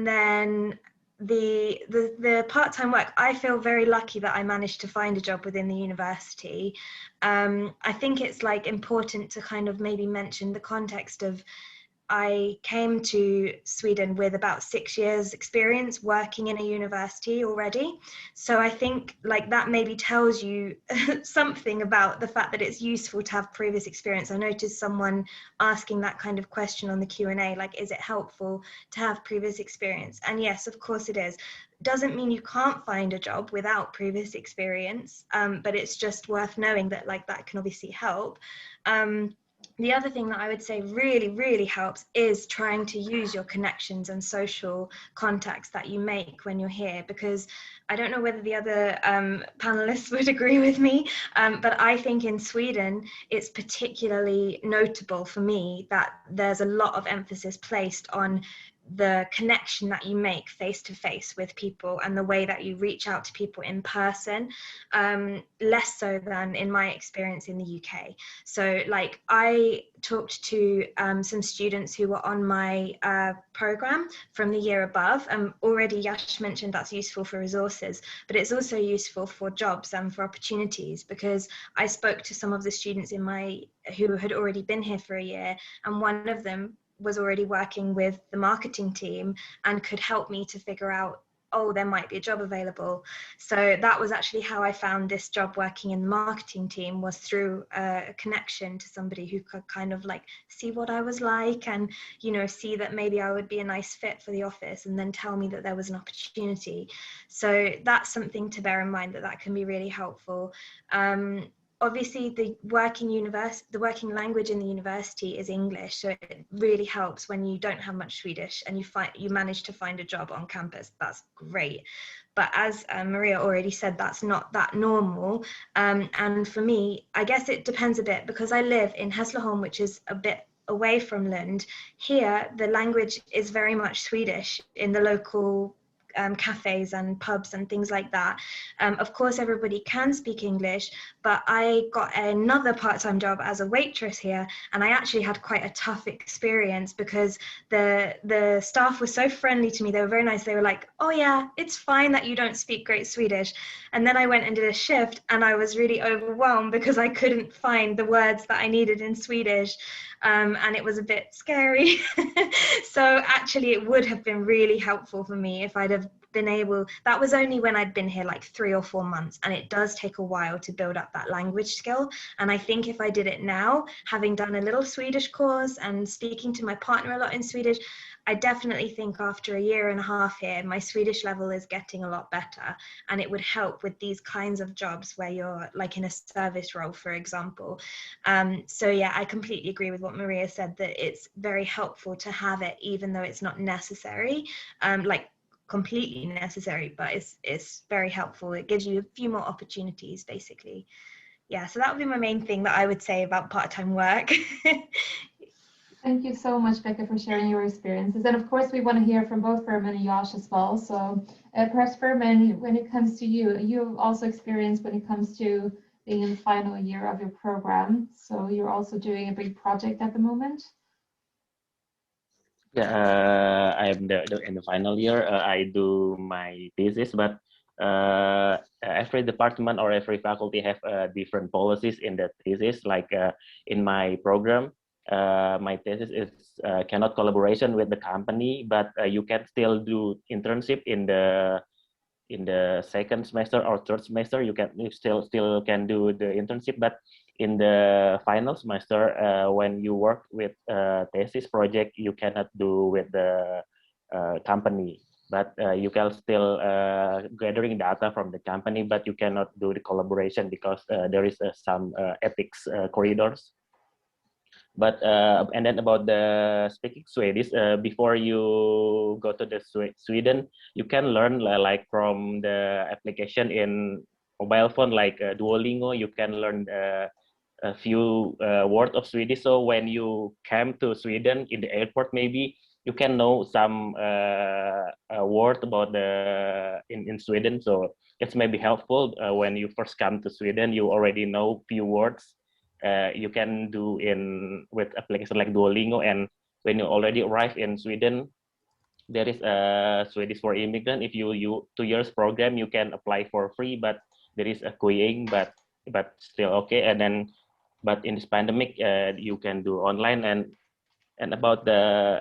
then the part-time work, I feel very lucky that I managed to find a job within the university. I think it's like important to kind of maybe mention the context of, I came to Sweden with about 6 years experience working in a university already. So I think like that maybe tells you something about the fact that it's useful to have previous experience. I noticed someone asking that kind of question on the Q&A, like, is it helpful to have previous experience? And yes, of course it is. Doesn't mean you can't find a job without previous experience, but it's just worth knowing that like that can obviously help. The other thing that I would say really, really helps is trying to use your connections and social contacts that you make when you're here, because I don't know whether the other panelists would agree with me, but I think in Sweden, it's particularly notable for me that there's a lot of emphasis placed on the connection that you make face to face with people and the way that you reach out to people in person, less so than in my experience in the UK. So like I talked to some students who were on my program from the year above, and already Yash mentioned that's useful for resources, but it's also useful for jobs and for opportunities, because I spoke to some of the students in my who had already been here for a year, and one of them was already working with the marketing team and could help me to figure out, oh, there might be a job available. So that was actually how I found this job working in the marketing team, was through a connection to somebody who could kind of like see what I was like and, you know, see that maybe I would be a nice fit for the office, and then tell me that there was an opportunity. So that's something to bear in mind, that can be really helpful. Obviously, the working language in the university is English, so it really helps when you don't have much Swedish and you manage to find a job on campus. That's great. But as Maria already said, that's not that normal. And for me, I guess it depends a bit, because I live in Hässleholm, which is a bit away from Lund. Here, the language is very much Swedish in the local cafes and pubs and things like that. Of course, everybody can speak English, but I got another part-time job as a waitress here, and I actually had quite a tough experience, because the staff were so friendly to me. They were very nice. They were like, oh yeah, it's fine that you don't speak great Swedish. And then I went and did a shift, and I was really overwhelmed because I couldn't find the words that I needed in Swedish. And it was a bit scary. So actually it would have been really helpful for me if I'd have been able, that was only when I'd been here like 3 or 4 months, and it does take a while to build up that language skill. And I think if I did it now, having done a little Swedish course and speaking to my partner a lot in Swedish, I definitely think after 1.5 years here, my Swedish level is getting a lot better, and it would help with these kinds of jobs where you're like in a service role, for example. So yeah, I completely agree with what Maria said, that it's very helpful to have it, even though it's not necessary, like completely necessary, but it's very helpful. It gives you a few more opportunities, basically. Yeah, so that would be my main thing that I would say about part-time work. Thank you so much, Becca, for sharing your experiences. And of course, we want to hear from both Furman and Yash as well. So perhaps Furman, when it comes to you've also experienced when it comes to being in the final year of your program. So you're also doing a big project at the moment. Yeah, I'm in the final year. I do my thesis, but every department or every faculty have different policies in the thesis. Like in my program, my thesis is cannot collaboration with the company, but you can still do internship in the second semester or third semester. You still can do the internship, but in the final semester, when you work with thesis project, you cannot do with the company. But you can still gathering data from the company, but you cannot do the collaboration because there is some ethics corridors. But and then about the speaking Swedish, before you go to the Sweden, you can learn like from the application in mobile phone, like Duolingo. You can learn a few words of Swedish. So when you come to Sweden in the airport, maybe you can know some word about in Sweden. So it's maybe helpful when you first come to Sweden. You already know few words. You can do with application like Duolingo, and when you already arrive in Sweden, there is a Swedish for immigrant. If you 2 years program, you can apply for free, but there is a queuing, but still okay. And then, but in this pandemic, you can do online. And about the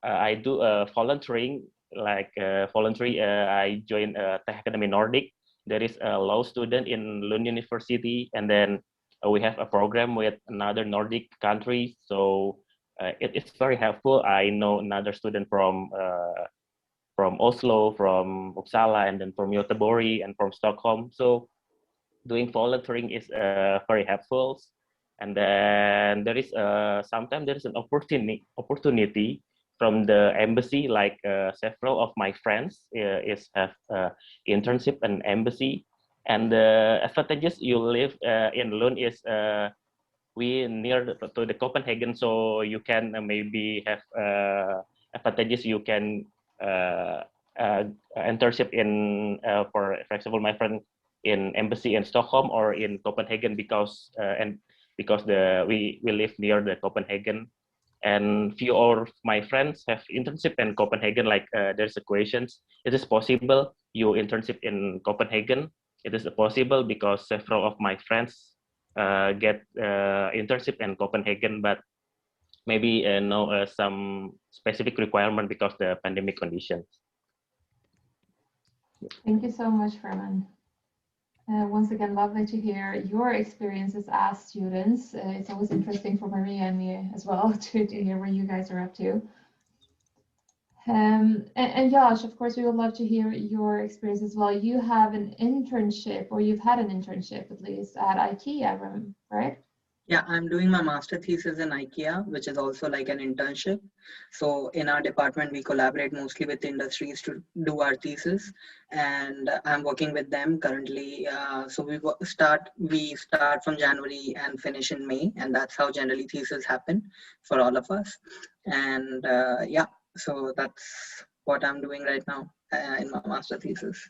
I do volunteering, like voluntary. I joined Tech Academy Nordic. There is a law student in Lund University, and then we have a program with another Nordic country, so it's very helpful. I know another student from Oslo, from Uppsala, and then from Göteborg and from Stockholm. So doing volunteering is very helpful. And then there is sometimes there is an opportunity from the embassy, like several of my friends have internship and embassy. And the advantages you live in Lund is we near to the Copenhagen, so you can maybe have advantages you can internship in, for example, my friend in embassy in Stockholm or in Copenhagen, because we live near the Copenhagen, and few of my friends have internship in Copenhagen. Like there's a questions: it is possible you internship in Copenhagen? It is possible because several of my friends get internship in Copenhagen, but maybe no some specific requirement because the pandemic conditions. Thank you so much, Ferman. Once again, lovely to hear your experiences as students. It's always interesting for Maria and me as well to hear where you guys are up to. And Yash, of course, we would love to hear your experience as well. You have an internship, or you've had an internship at least at IKEA, right? Yeah, I'm doing my master thesis in IKEA, which is also like an internship. So in our department, we collaborate mostly with industries to do our thesis, and I'm working with them currently. So we start from January and finish in May, and that's how generally theses happen for all of us. And yeah, so that's what I'm doing right now in my master thesis.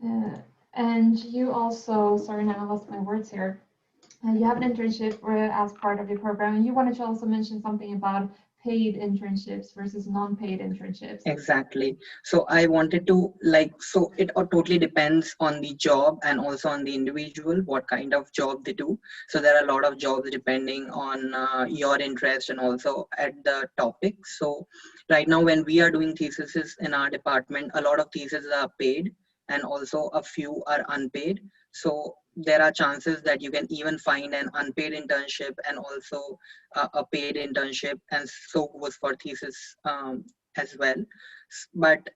And you also, sorry, now I lost my words here. You have an internship as part of your program, and you wanted to also mention something about paid internships versus non-paid internships. Exactly. So I wanted to so it totally depends on the job and also on the individual, what kind of job they do. So there are a lot of jobs depending on your interest and also at the topic. So right now when we are doing theses in our department, a lot of theses are paid and also a few are unpaid. So there are chances that you can even find an unpaid internship and also a paid internship, and so goes for thesis as well. But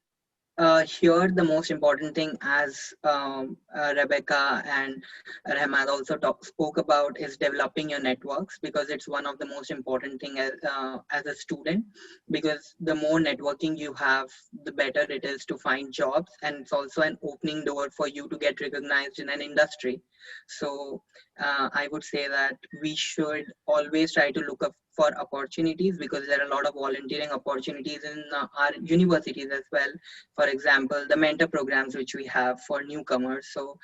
here the most important thing, as Rebecca and Rahmad also spoke about, is developing your networks, because it's one of the most important thing as a student, because the more networking you have, the better it is to find jobs, and it's also an opening door for you to get recognized in an industry. So I would say that we should always try to look up for opportunities, because there are a lot of volunteering opportunities in our universities as well. For example, the mentor programs which we have for newcomers. So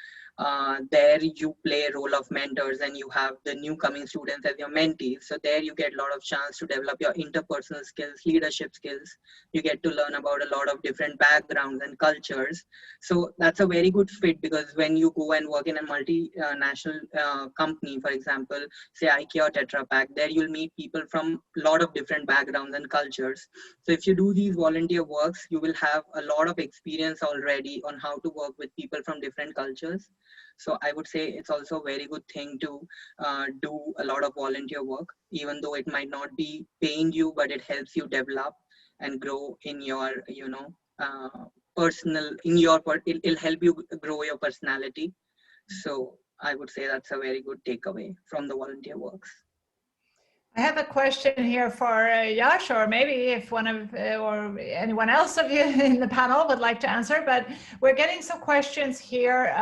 there you play a role of mentors, and you have the new coming students as your mentees. So there you get a lot of chance to develop your interpersonal skills, leadership skills. You get to learn about a lot of different backgrounds and cultures. So that's a very good fit, because when you go and work in a multinational company, for example, say IKEA or Tetra Pak, there you'll meet people from a lot of different backgrounds and cultures. So if you do these volunteer works, you will have a lot of experience already on how to work with people from different cultures. So I would say it's also a very good thing to do a lot of volunteer work, even though it might not be paying you, but it helps you develop and grow in your, it'll help you grow your personality. So I would say that's a very good takeaway from the volunteer works. I have a question here for Yash, or maybe if one of or anyone else of you in the panel would like to answer, but we're getting some questions here.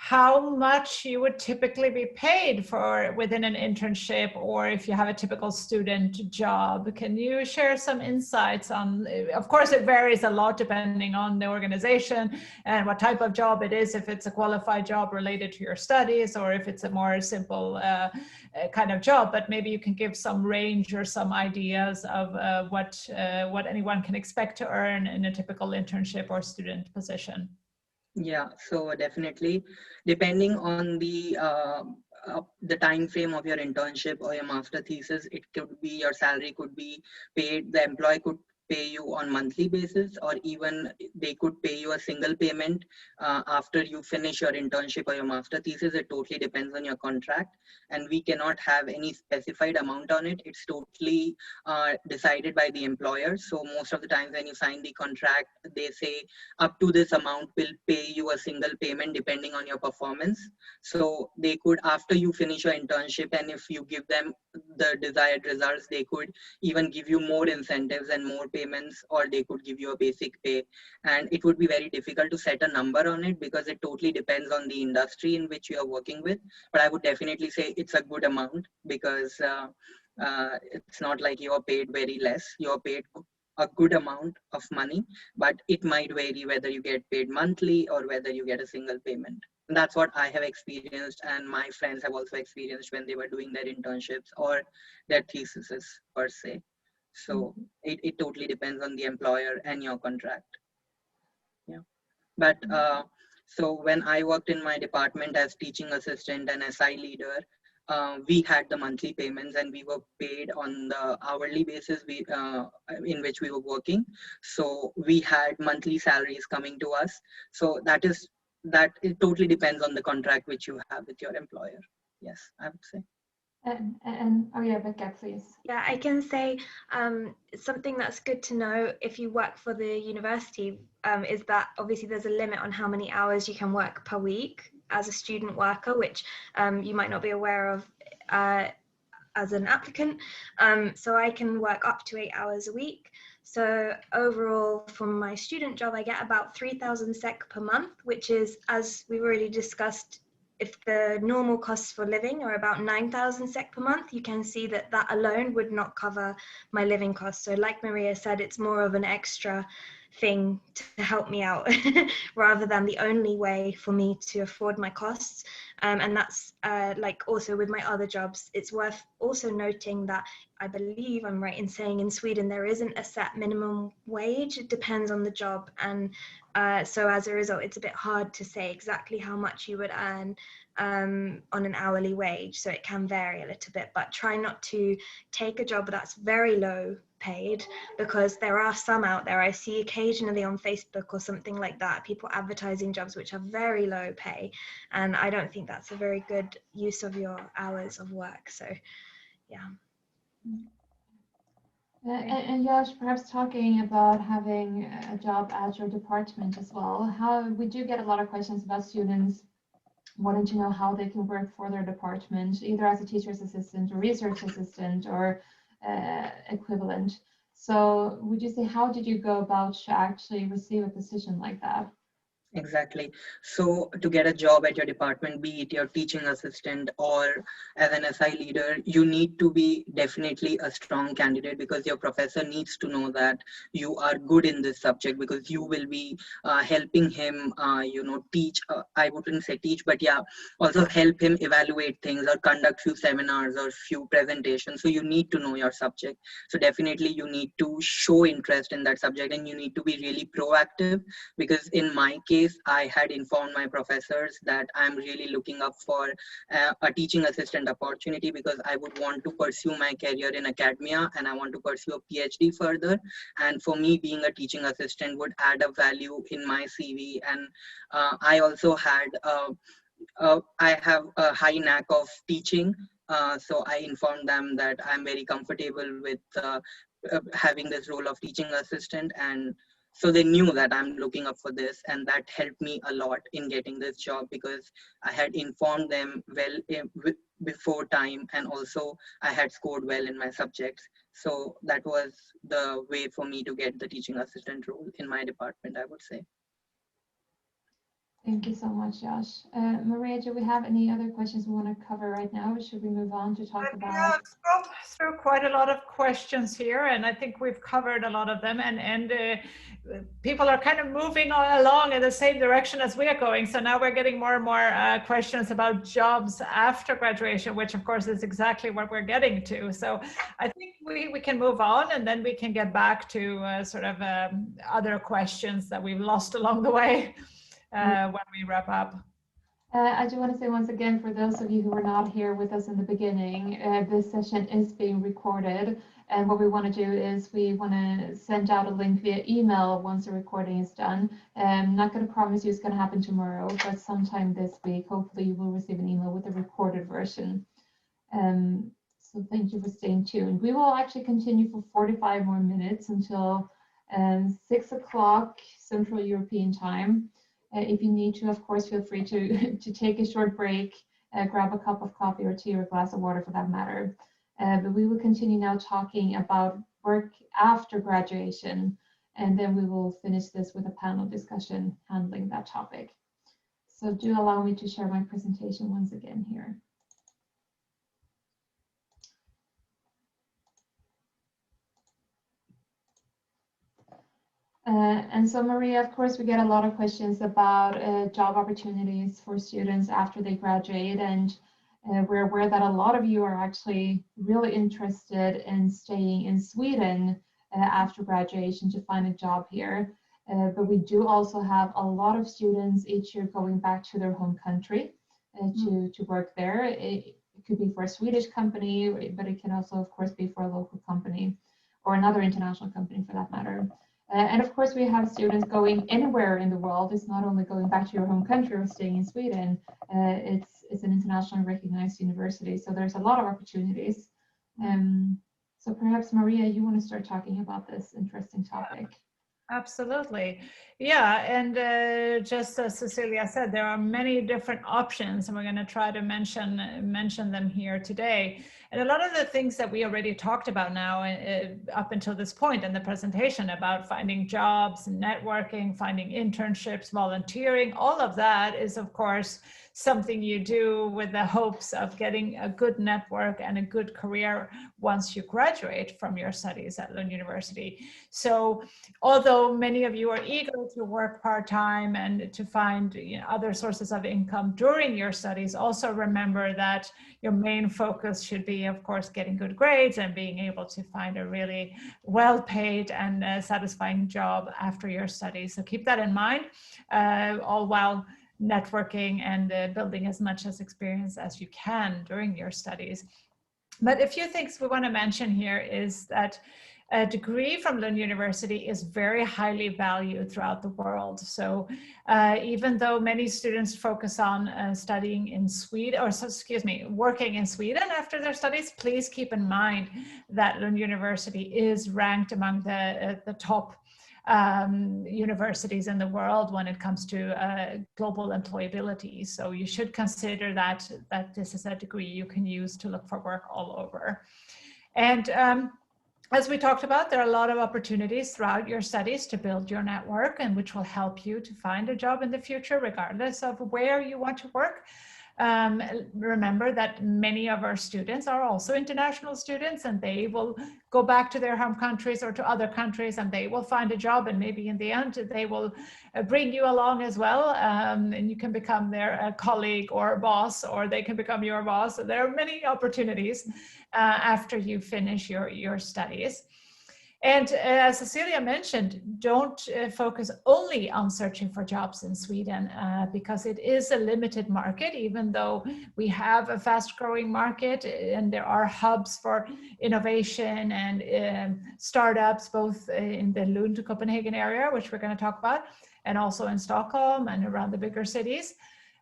How much you would typically be paid for within an internship, or if you have a typical student job? Can you share some insights on, of course it varies a lot depending on the organization and what type of job it is, if it's a qualified job related to your studies, or if it's a more simple kind of job, but maybe you can give some range or some ideas of what anyone can expect to earn in a typical internship or student position. Yeah, so definitely, depending on the time frame of your internship or your master thesis, it could be your salary could be paid. The employee could pay you on monthly basis, or even they could pay you a single payment after you finish your internship or your master thesis. It totally depends on your contract, and we cannot have any specified amount on it. It's totally decided by the employer. So most of the times when you sign the contract, they say up to this amount will pay you a single payment depending on your performance. So they could, after you finish your internship, and if you give them the desired results, they could even give you more incentives and more payments, or they could give you a basic pay. And it would be very difficult to set a number on it because it totally depends on the industry in which you are working with. But I would definitely say it's a good amount, because it's not like you are paid very less. You are paid a good amount of money, but it might vary whether you get paid monthly or whether you get a single payment. And that's what I have experienced, and my friends have also experienced when they were doing their internships or their theses per se. So it totally depends on the employer and your contract. Yeah. But so when I worked in my department as teaching assistant and SI leader, we had the monthly payments, and we were paid on the hourly basis in which we were working. So we had monthly salaries coming to us. So that it totally depends on the contract which you have with your employer. Yes, I would say. And oh yeah, Becca, please. Yeah, I can say something that's good to know if you work for the university is that obviously there's a limit on how many hours you can work per week as a student worker, which you might not be aware of as an applicant. So I can work up to 8 hours a week. So overall, from my student job, I get about 3,000 SEK per month, which is, as we've already discussed, if the normal costs for living are about 9,000 SEK per month, you can see that that alone would not cover my living costs. So like Maria said, it's more of an extra thing to help me out rather than the only way for me to afford my costs. And that's like also with my other jobs, it's worth also noting that I believe I'm right in saying in Sweden there isn't a set minimum wage. It depends on the job, and so as a result it's a bit hard to say exactly how much you would earn on an hourly wage, so it can vary a little bit. But try not to take a job that's very low paid, because there are some out there I see occasionally on Facebook or something like that, people advertising jobs which are very low pay, and I don't think that's a very good use of your hours of work. So yeah. And Josh, perhaps talking about having a job at your department as well, how we do get a lot of questions about students wanting to know how they can work for their department, either as a teacher's assistant or research assistant or equivalent. So would you say, how did you go about to actually receive a position like that? Exactly. So to get a job at your department, be it your teaching assistant or as an SI leader, you need to be definitely a strong candidate, because your professor needs to know that you are good in this subject, because you will be helping him, teach. I wouldn't say teach, but yeah, also help him evaluate things or conduct few seminars or few presentations. So you need to know your subject. So definitely you need to show interest in that subject, and you need to be really proactive, because in my case, I had informed my professors that I'm really looking up for a teaching assistant opportunity, because I would want to pursue my career in academia and I want to pursue a PhD further. And for me, being a teaching assistant would add a value in my CV. And I also had, I have a high knack of teaching. So I informed them that I'm very comfortable with having this role of teaching assistant, and so they knew that I'm looking up for this, and that helped me a lot in getting this job, because I had informed them well before time, and also I had scored well in my subjects. So that was the way for me to get the teaching assistant role in my department, I would say. Thank you so much, Josh. Maria, do we have any other questions we want to cover right now, or should we move on to talk about? Yeah, I've scrolled through quite a lot of questions here, and I think we've covered a lot of them, and people are kind of moving along in the same direction as we are going. So now we're getting more and more questions about jobs after graduation, which of course is exactly what we're getting to. So I think we can move on, and then we can get back to sort of other questions that we've lost along the way. When we wrap up. I do want to say once again, for those of you who were not here with us in the beginning, this session is being recorded. And what we want to do is we want to send out a link via email once the recording is done. I'm not going to promise you it's going to happen tomorrow, but sometime this week, hopefully you will receive an email with a recorded version. So thank you for staying tuned. We will actually continue for 45 more minutes until 6 o'clock Central European time. If you need to, of course, feel free to take a short break, grab a cup of coffee or tea or a glass of water for that matter. But we will continue now talking about work after graduation. And then we will finish this with a panel discussion handling that topic. So do allow me to share my presentation once again here. And so Maria, of course, we get a lot of questions about job opportunities for students after they graduate, and we're aware that a lot of you are actually really interested in staying in Sweden after graduation to find a job here. But we do also have a lot of students each year going back to their home country to work there. It could be for a Swedish company, but it can also, of course, be for a local company or another international company for that matter. And of course, we have students going anywhere in the world. It's not only going back to your home country or staying in Sweden. It's an internationally recognized university, so there's a lot of opportunities. So perhaps, Maria, you want to start talking about this interesting topic. Absolutely. Yeah, and just as Cecilia said, there are many different options, and we're going to try to mention them here today. And a lot of the things that we already talked about now up until this point in the presentation about finding jobs, networking, finding internships, volunteering, all of that is, of course, something you do with the hopes of getting a good network and a good career once you graduate from your studies at Lund University. So although many of you are eager to work part-time and to find other sources of income during your studies, also remember that your main focus should be, of course, getting good grades and being able to find a really well-paid and satisfying job after your studies. So keep that in mind, all while networking and building as much as experience as you can during your studies. But a few things we want to mention here is that a degree from Lund University is very highly valued throughout the world. So even though many students focus on studying in Sweden, or excuse me, working in Sweden after their studies, please keep in mind that Lund University is ranked among the top universities in the world when it comes to global employability. So you should consider that this is a degree you can use to look for work all over. And as we talked about, there are a lot of opportunities throughout your studies to build your network, and which will help you to find a job in the future, regardless of where you want to work. Remember that many of our students are also international students, and they will go back to their home countries or to other countries, and they will find a job, and maybe in the end they will bring you along as well, and you can become their colleague or boss, or they can become your boss. So there are many opportunities after you finish your studies. And as Cecilia mentioned, don't focus only on searching for jobs in Sweden because it is a limited market, even though we have a fast growing market and there are hubs for innovation and startups, both in the Lund, Copenhagen area, which we're going to talk about, and also in Stockholm and around the bigger cities.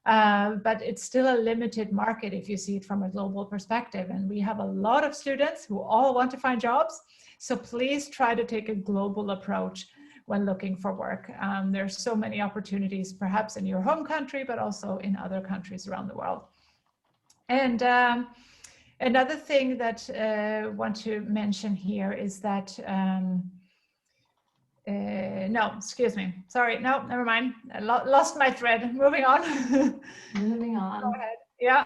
But it's still a limited market if you see it from a global perspective. And we have a lot of students who all want to find jobs. So please try to take a global approach when looking for work. There's so many opportunities, perhaps in your home country, but also in other countries around the world. And another thing that I want to mention here is that no, excuse me. Sorry, no, never mind. I lost my thread. Moving on. Moving on. Go ahead. Yeah,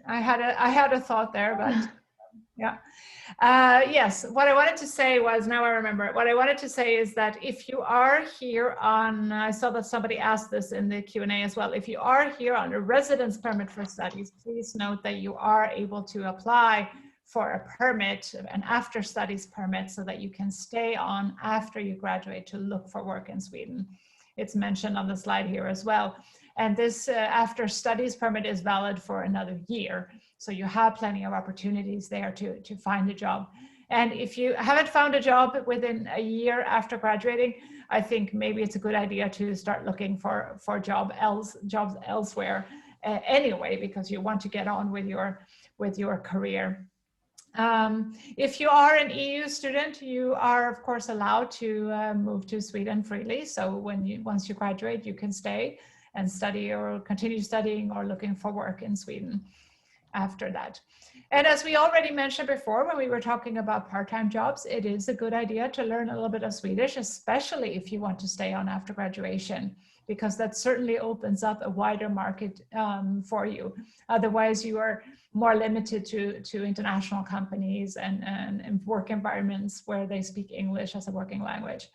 I had a thought there, but yeah. Yes, what I wanted to say was, now I remember, what I wanted to say is that if you are here on, I saw that somebody asked this in the Q&A as well, if you are here on a residence permit for studies, please note that you are able to apply for a permit, an after studies permit, so that you can stay on after you graduate to look for work in Sweden. It's mentioned on the slide here as well. And this after studies permit is valid for another year. So you have plenty of opportunities there to find a job. And if you haven't found a job within a year after graduating, I think maybe it's a good idea to start looking for jobs elsewhere anyway, because you want to get on with your career. If you are an EU student, you are of course allowed to move to Sweden freely. So once you graduate, you can stay and study or continue studying or looking for work in Sweden after that. And as we already mentioned before, when we were talking about part-time jobs, it is a good idea to learn a little bit of Swedish, especially if you want to stay on after graduation, because that certainly opens up a wider market for you. Otherwise, you are more limited to international companies and work environments where they speak English as a working language.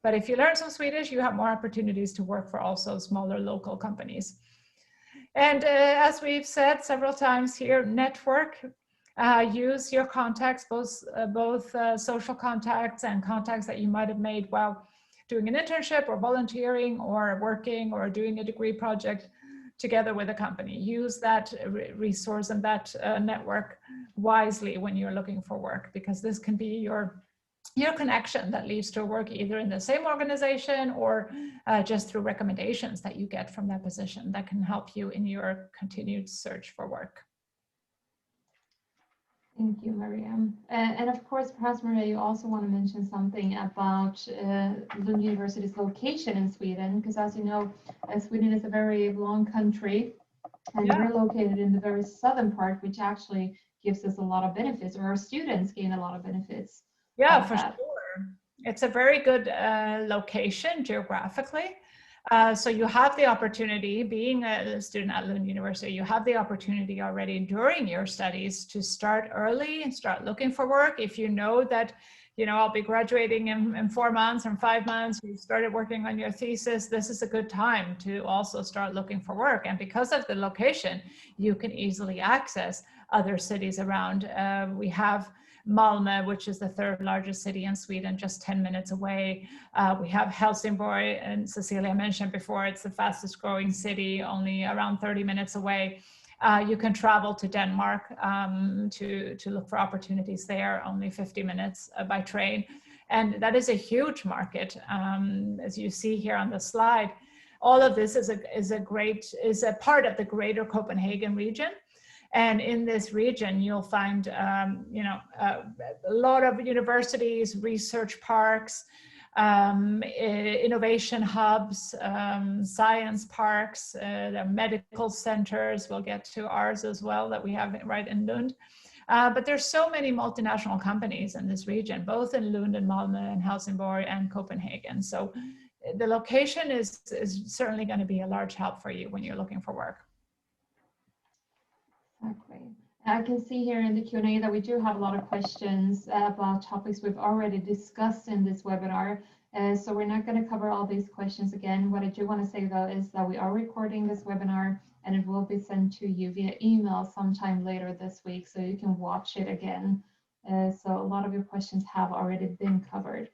But if you learn some Swedish, you have more opportunities to work for also smaller local companies. And as we've said several times here, network, use your contacts, both social contacts and contacts that you might have made while doing an internship or volunteering or working or doing a degree project together with a company. Use that resource and that network wisely when you're looking for work, because this can be your connection that leads to work either in the same organization or just through recommendations that you get from that position that can help you in your continued search for work. Thank you, Mariam. And of course, perhaps, Maria, you also want to mention something about Lund University's location in Sweden, because as you know, Sweden is a very long country, and we're located in the very southern part, which actually gives us a lot of benefits, or our students gain a lot of benefits. Yeah, for sure. It's a very good location geographically. So you have the opportunity, being a student at Lund University, you have the opportunity already during your studies to start early and start looking for work. If you know that, you know, I'll be graduating in 4 months or 5 months, you started working on your thesis, this is a good time to also start looking for work. And because of the location, you can easily access other cities around. We have Malmö, which is the 3rd largest city in Sweden, just 10 minutes away. We have Helsingborg, and Cecilia mentioned before, it's the fastest growing city, only around 30 minutes away. You can travel to Denmark to look for opportunities there, only 50 minutes by train. And that is a huge market. As you see here on the slide, all of this is a part of the greater Copenhagen region. And in this region, you'll find, a lot of universities, research parks, innovation hubs, science parks, the medical centers. We'll get to ours as well that we have right in Lund. But there's so many multinational companies in this region, both in Lund and Malmö and Helsingborg and Copenhagen. So the location is certainly going to be a large help for you when you're looking for work. Exactly. I can see here in the Q&A that we do have a lot of questions about topics we've already discussed in this webinar. So we're not going to cover all these questions again. What I do want to say, though, is that we are recording this webinar and it will be sent to you via email sometime later this week, so you can watch it again. So a lot of your questions have already been covered.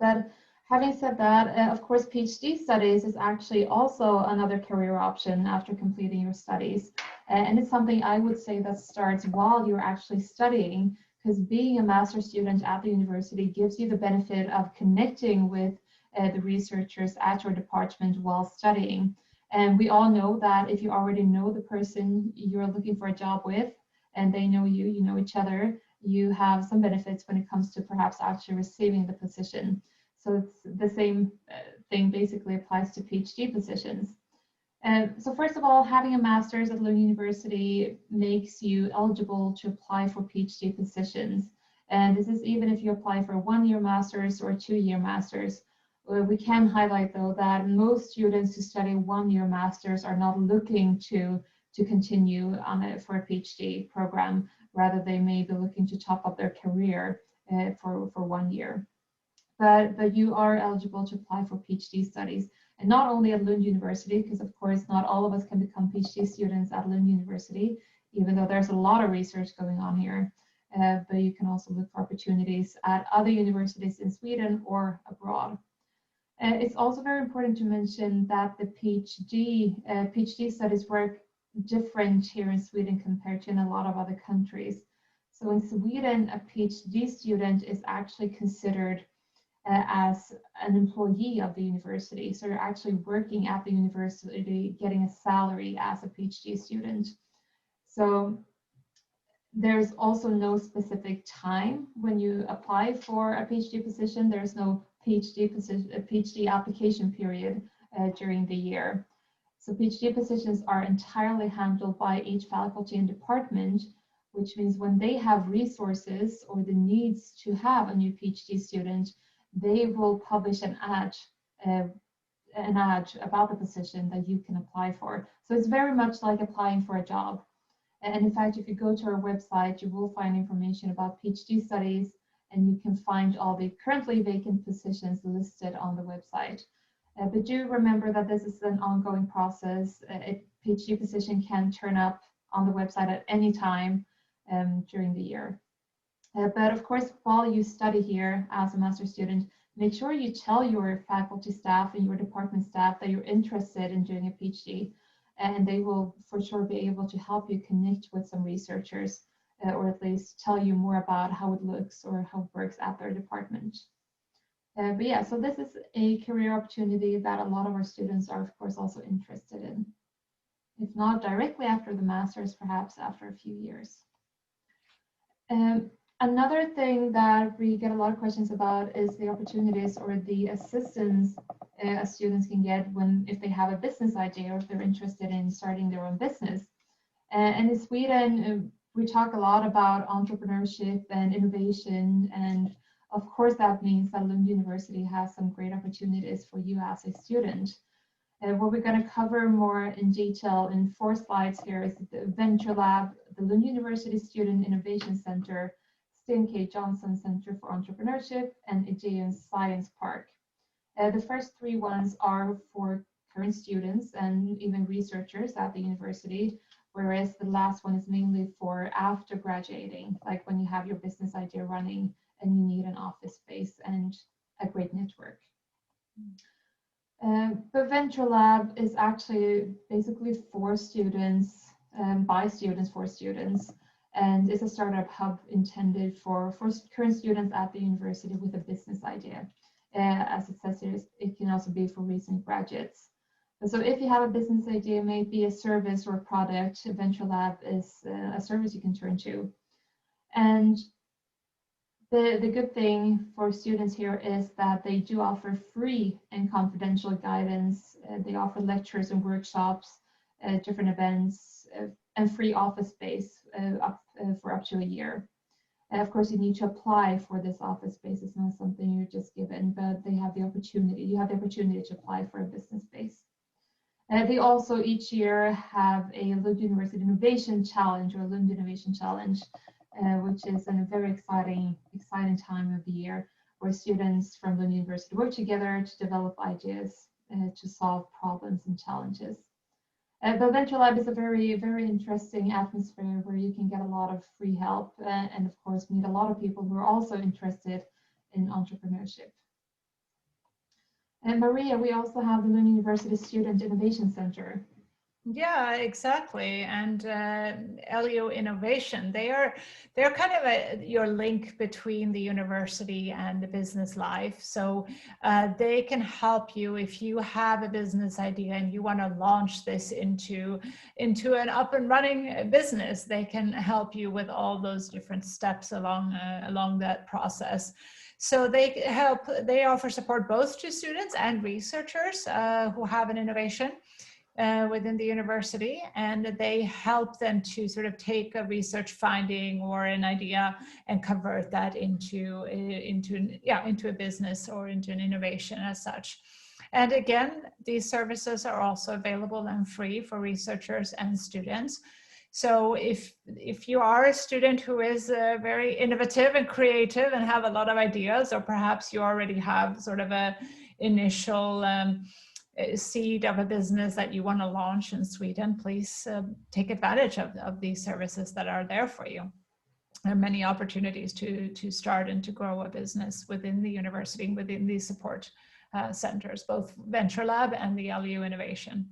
But having said that, of course, PhD studies is actually also another career option after completing your studies. And it's something I would say that starts while you're actually studying, because being a master's student at the university gives you the benefit of connecting with the researchers at your department while studying. And we all know that if you already know the person you're looking for a job with, and they know you, you know each other, you have some benefits when it comes to perhaps actually receiving the position. So it's the same thing basically applies to PhD positions. So first of all, having a master's at Lund University makes you eligible to apply for PhD positions. And this is even if you apply for a 1-year master's or a 2-year master's. We can highlight, though, that most students who study 1-year masters are not looking to continue on for a PhD program. Rather, they may be looking to top up their career for 1 year. But you are eligible to apply for PhD studies, and not only at Lund University, because of course not all of us can become PhD students at Lund University, even though there's a lot of research going on here. But you can also look for opportunities at other universities in Sweden or abroad. It's also very important to mention that the PhD studies work different here in Sweden compared to in a lot of other countries. So in Sweden, a PhD student is actually considered as an employee of the university. So you're actually working at the university, getting a salary as a PhD student. So there's also no specific time when you apply for a PhD position. There's no PhD application period during the year. So PhD positions are entirely handled by each faculty and department, which means when they have resources or the needs to have a new PhD student, they will publish an ad about the position that you can apply for. So it's very much like applying for a job. And in fact, if you go to our website, you will find information about PhD studies, and you can find all the currently vacant positions listed on the website. But do remember that this is an ongoing process. A PhD position can turn up on the website at any time during the year. But of course, while you study here as a master's student, make sure you tell your faculty staff and your department staff that you're interested in doing a PhD, and they will for sure be able to help you connect with some researchers, or at least tell you more about how it looks or how it works at their department. But yeah, so this is a career opportunity that a lot of our students are, of course, also interested in. If not directly after the master's, perhaps after a few years. Another thing that we get a lot of questions about is the opportunities or the assistance students can get if they have a business idea or if they're interested in starting their own business. And in Sweden, we talk a lot about entrepreneurship and innovation, and of course that means that Lund University has some great opportunities for you as a student. What we're going to cover more in detail in 4 slides here is the Venture Lab, the Lund University Student Innovation Center, Sten K. Johnson Center for Entrepreneurship, and Aegean Science Park. The first 3 ones are for current students and even researchers at the university, whereas the last one is mainly for after graduating, like when you have your business idea running and you need an office space and a great network. The Venture Lab is actually basically for students, by students, for students, and is a startup hub intended for current students at the university with a business idea. As it says here, it can also be for recent graduates. So if you have a business idea, maybe a service or a product, Venture Lab is a service you can turn to. And the good thing for students here is that they do offer free and confidential guidance. They offer lectures and workshops, different events, and free office space for up to a year. And of course, you need to apply for this office space. It's not something you're just given, but they have the opportunity. You have the opportunity to apply for a business space. They also each year have a Lund University Innovation Challenge, or Lund Innovation Challenge, which is a very exciting time of the year, where students from Lund University work together to develop ideas to solve problems and challenges. The Venture Lab is a very, very interesting atmosphere where you can get a lot of free help and of course meet a lot of people who are also interested in entrepreneurship. And Maria, we also have the Lund University Student Innovation Center. Yeah, exactly. And LU Innovation, they're kind of your link between the university and the business life. So they can help you if you have a business idea and you want to launch this into an up and running business. They can help you with all those different steps along that process. So they offer support both to students and researchers who have an innovation within the university, and they help them to sort of take a research finding or an idea and convert that into a business or into an innovation as such. And again, these services are also available and free for researchers and students. So if you are a student who is very innovative and creative and have a lot of ideas, or perhaps you already have sort of a initial seed of a business that you want to launch in Sweden, please take advantage of these services that are there for you. There are many opportunities to start and to grow a business within the university, within these support centers, both Venture Lab and the LU Innovation.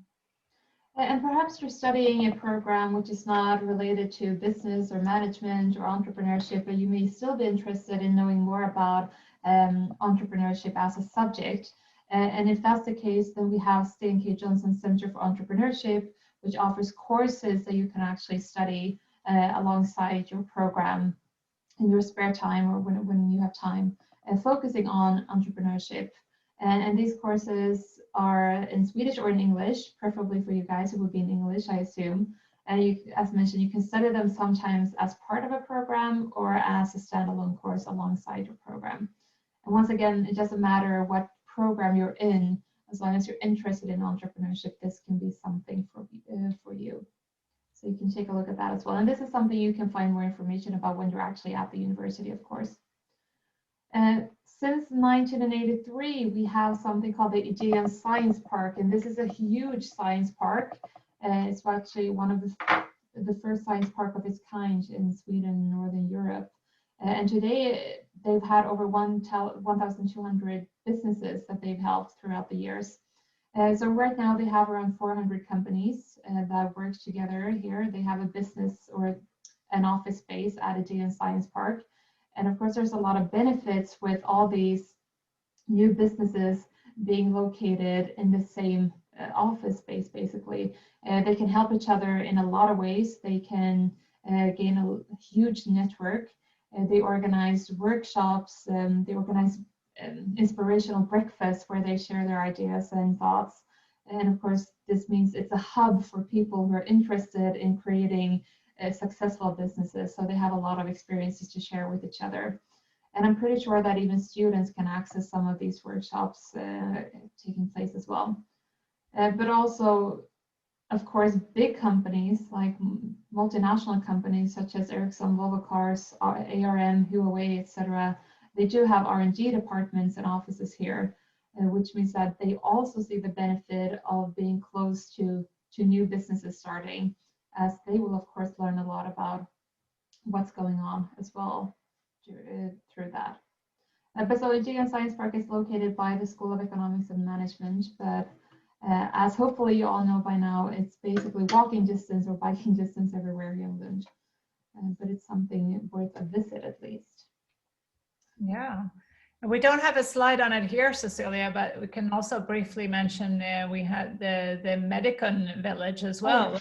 And perhaps you're studying a program which is not related to business or management or entrepreneurship, but you may still be interested in knowing more about entrepreneurship as a subject. And if that's the case, then we have Sten K. Johnson Center for Entrepreneurship, which offers courses that you can actually study alongside your program in your spare time or when you have time, focusing on entrepreneurship. And these courses are in Swedish or in English, preferably for you guys, it would be in English, I assume. And you, as mentioned, you can study them sometimes as part of a program or as a standalone course alongside your program. And once again, it doesn't matter what program you're in, as long as you're interested in entrepreneurship, this can be something for you. So you can take a look at that as well. And this is something you can find more information about when you're actually at the university, of course. Since 1983, we have something called the Aegean Science Park, and this is a huge science park. It's actually one of the first science park of its kind in Sweden and Northern Europe. And today, they've had over 1,200 businesses that they've helped throughout the years. So right now, they have around 400 companies that work together here. They have a business or an office space at Aegean Science Park. And of course, there's a lot of benefits with all these new businesses being located in the same office space, basically. They can help each other in a lot of ways. They can gain a huge network. They organize workshops. They organize inspirational breakfasts where they share their ideas and thoughts. And of course, this means it's a hub for people who are interested in creating successful businesses. So they have a lot of experiences to share with each other. And I'm pretty sure that even students can access some of these workshops taking place as well. But also, of course, big companies like multinational companies such as Ericsson, Volvo Cars, ARM, Huawei, etc. They do have R&D departments and offices here, which means that they also see the benefit of being close to new businesses starting, as they will, of course, learn a lot about what's going on as well through that. But so Aegean Science Park is located by the School of Economics and Management, but as hopefully you all know by now, it's basically walking distance or biking distance everywhere here in Lund. But it's something worth a visit at least. Yeah. We don't have a slide on it here, Cecilia, but we can also briefly mention we had the Medicon village as well.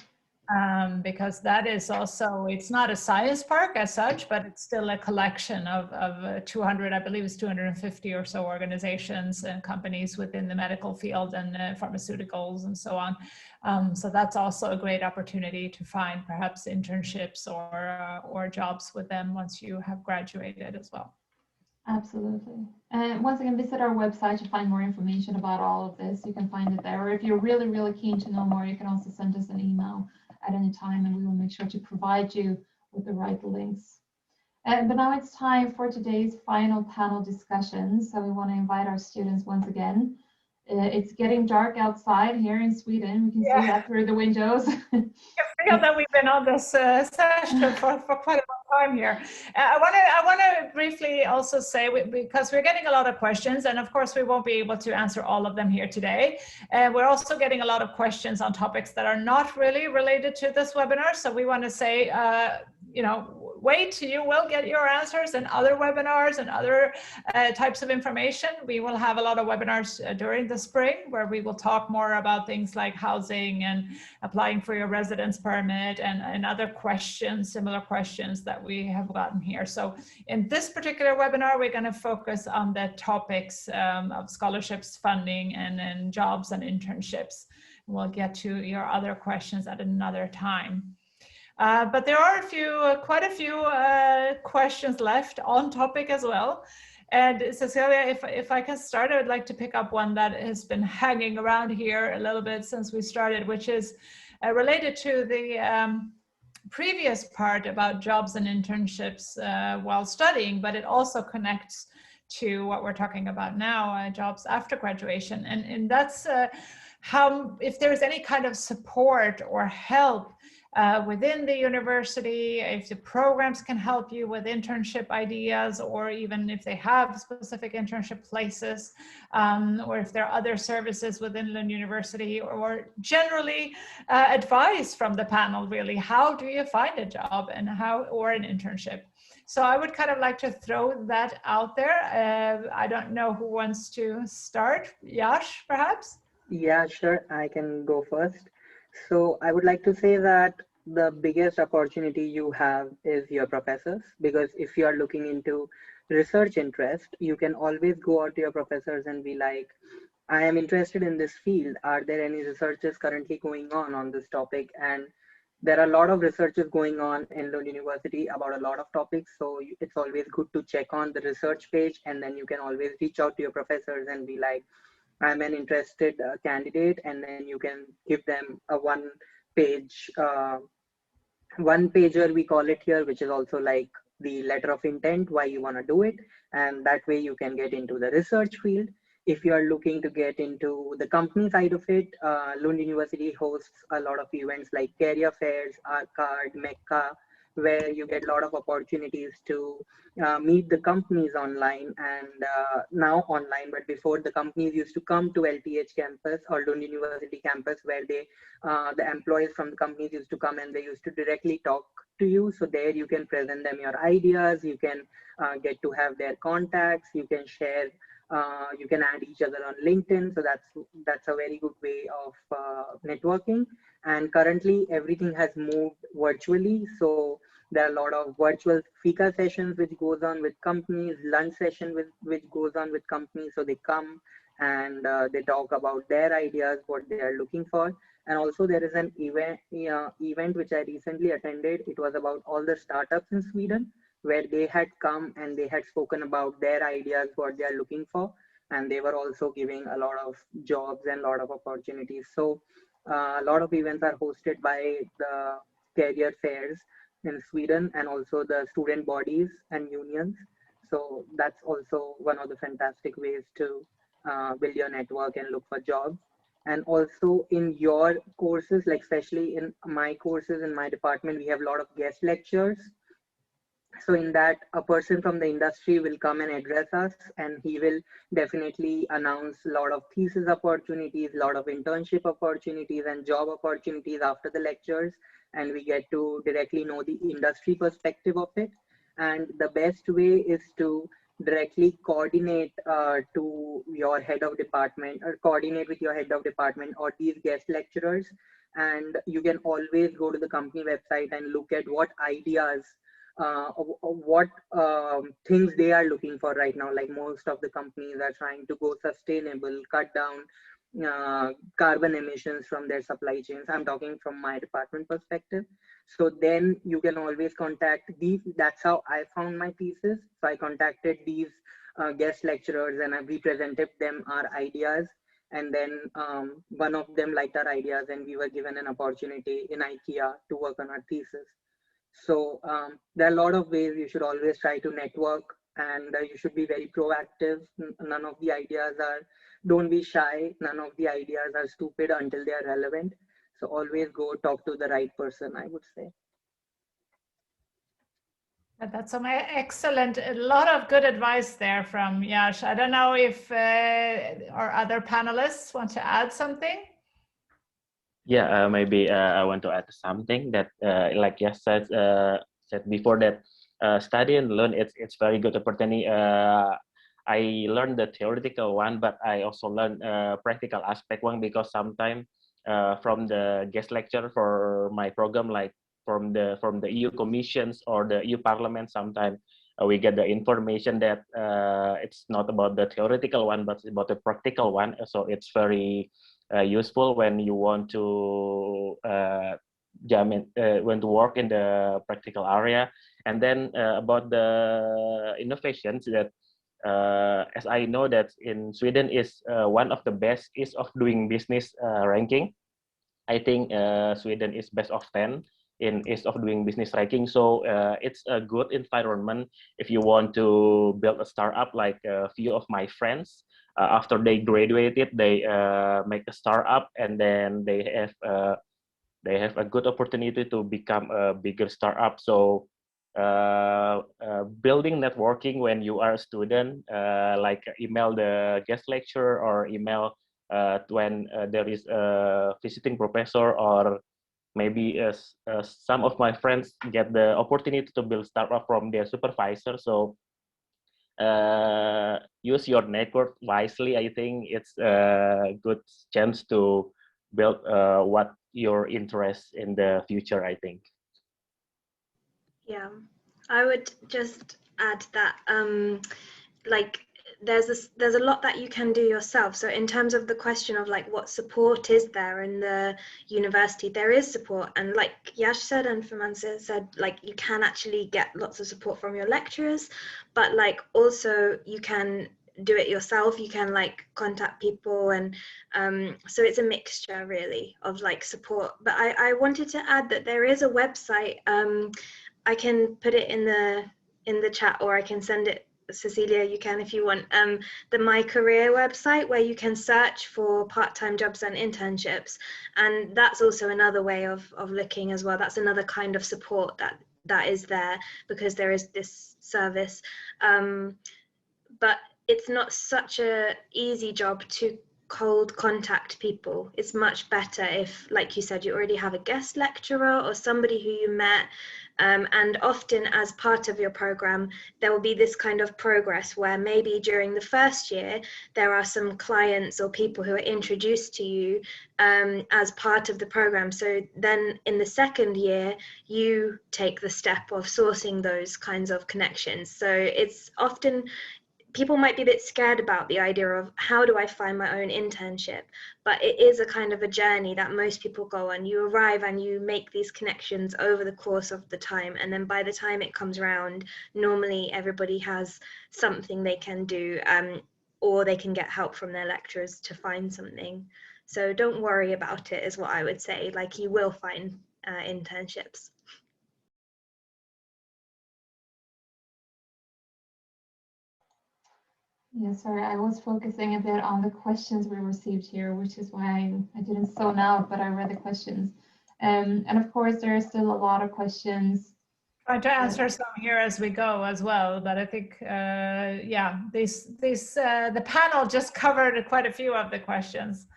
Because that is also, it's not a science park as such, but it's still a collection of 200, I believe it's 250 or so organizations and companies within the medical field and pharmaceuticals and so on. So that's also a great opportunity to find perhaps internships or jobs with them once you have graduated as well. Absolutely. And once again, visit our website to find more information about all of this. You can find it there. Or if you're really, really keen to know more, you can also send us an email at any time and we will make sure to provide you with the right links. But now it's time for today's final panel discussion. So we want to invite our students once again. It's getting dark outside here in Sweden. We can see that through the windows. I feel that we've been on this session for quite a long time here. I want to briefly also say, because we're getting a lot of questions, and of course we won't be able to answer all of them here today. We're also getting a lot of questions on topics that are not really related to this webinar. So we want to say, wait, you will get your answers in other webinars and other types of information. We will have a lot of webinars during the spring where we will talk more about things like housing and applying for your residence permit and other questions, similar questions that we have gotten here. So in this particular webinar, we're going to focus on the topics of scholarships, funding, and jobs and internships. We'll get to your other questions at another time. But there are quite a few questions left on topic as well. And Cecilia, if I can start, I would like to pick up one that has been hanging around here a little bit since we started, which is related to the previous part about jobs and internships while studying, but it also connects to what we're talking about now, jobs after graduation. And that's how, if there's any kind of support or help within the university, if the programs can help you with internship ideas, or even if they have specific internship places, or if there are other services within Lund University, or generally advice from the panel, really, how do you find a job and or an internship? So I would kind of like to throw that out there. I don't know who wants to start. Yash, perhaps? Yeah, sure. I can go first. So I would like to say that the biggest opportunity you have is your professors, because if you are looking into research interest, you can always go out to your professors and be like, I am interested in this field. Are there any researches currently going on this topic? And there are a lot of researches going on in Lund University about a lot of topics. So it's always good to check on the research page, and then you can always reach out to your professors and be like, I'm an interested candidate, and then you can give them a one pager, we call it here, which is also like the letter of intent, why you want to do it. And that way you can get into the research field. If you are looking to get into the company side of it, Lund University hosts a lot of events like career fairs, Arcade, Mecca, where you get a lot of opportunities to meet the companies online and now online. But before, the companies used to come to LTH campus or Lund University campus, where the employees from the companies used to come and they used to directly talk to you. So there you can present them your ideas, you can get to have their contacts, you can share, you can add each other on LinkedIn. So that's a very good way of networking. And currently everything has moved virtually. So there are a lot of virtual fika sessions which goes on with companies, lunch session which goes on with companies. So they come and they talk about their ideas, what they are looking for. And also there is an event which I recently attended. It was about all the startups in Sweden, where they had come and they had spoken about their ideas, what they are looking for. And they were also giving a lot of jobs and a lot of opportunities. So a lot of events are hosted by the career fairs in Sweden, and also the student bodies and unions. So that's also one of the fantastic ways to build your network and look for jobs. And also in your courses, like especially in my courses in my department, we have a lot of guest lectures. So in that, a person from the industry will come and address us, and he will definitely announce a lot of thesis opportunities, a lot of internship opportunities and job opportunities after the lectures. And we get to directly know the industry perspective of it. And the best way is to directly coordinate to your head of department, or coordinate with your head of department or these guest lecturers. And you can always go to the company website and look at what ideas, what things they are looking for right now. Like most of the companies are trying to go sustainable, cut down carbon emissions from their supply chains. I'm talking from my department perspective. So then you can always contact these. That's how I found my thesis. So I contacted these guest lecturers and I represented them our ideas. And then one of them liked our ideas, and we were given an opportunity in IKEA to work on our thesis. So there are a lot of ways. You should always try to network, and you should be very proactive. None of the ideas are, don't be shy. None of the ideas are stupid until they are relevant. So always go talk to the right person, I would say. That's some excellent, a lot of good advice there from Yash. I don't know if our other panelists want to add something. Yeah, maybe I want to add something that, like Yash said before, that study and learn, it's very good opportunity. I learned the theoretical one, but I also learned practical aspect one, because sometimes from the guest lecture for my program, like from the EU commissions or the EU Parliament, sometimes we get the information that it's not about the theoretical one, but it's about the practical one. So it's very useful when you want to when to work in the practical area. And then about the innovations, that as I know that in Sweden is one of the best ease of doing business ranking. I think Sweden is best of 10 in ease of doing business ranking. So it's a good environment if you want to build a startup. Like a few of my friends, after they graduated, they make a startup, and then they have a good opportunity to become a bigger startup. So building networking when you are a student, like email the guest lecturer or email when there is a visiting professor, or maybe some of my friends get the opportunity to build startup from their supervisor. So use your network wisely. I think it's a good chance to build what your interest in the future, I think. Yeah, I would just add that like there's a lot that you can do yourself. So in terms of the question of like what support is there in the university, there is support, and like Yash said and Famansa said, like you can actually get lots of support from your lecturers, but like also you can do it yourself. You can like contact people, and so it's a mixture really of like support. But I wanted to add that there is a website. I can put it in the chat, or I can send it. Cecilia, you can if you want, the My Career website, where you can search for part-time jobs and internships, and that's also another way of looking as well. That's another kind of support that is there, because there is this service, but it's not such a easy job to cold contact people. It's much better if, like you said, you already have a guest lecturer or somebody who you met. And often as part of your program, there will be this kind of progress where maybe during the first year, there are some clients or people who are introduced to you as part of the program. So then in the second year, you take the step of sourcing those kinds of connections. So it's often, people might be a bit scared about the idea of how do I find my own internship, but it is a kind of a journey that most people go on. You arrive and you make these connections over the course of the time, and then by the time it comes around, normally everybody has something they can do, or they can get help from their lecturers to find something. So don't worry about it, is what I would say. Like, you will find internships. Yeah, sorry, I was focusing a bit on the questions we received here, which is why I didn't zone out, but I read the questions. And of course, there are still a lot of questions. Try to answer some here as we go as well, but I think, yeah, the panel just covered quite a few of the questions.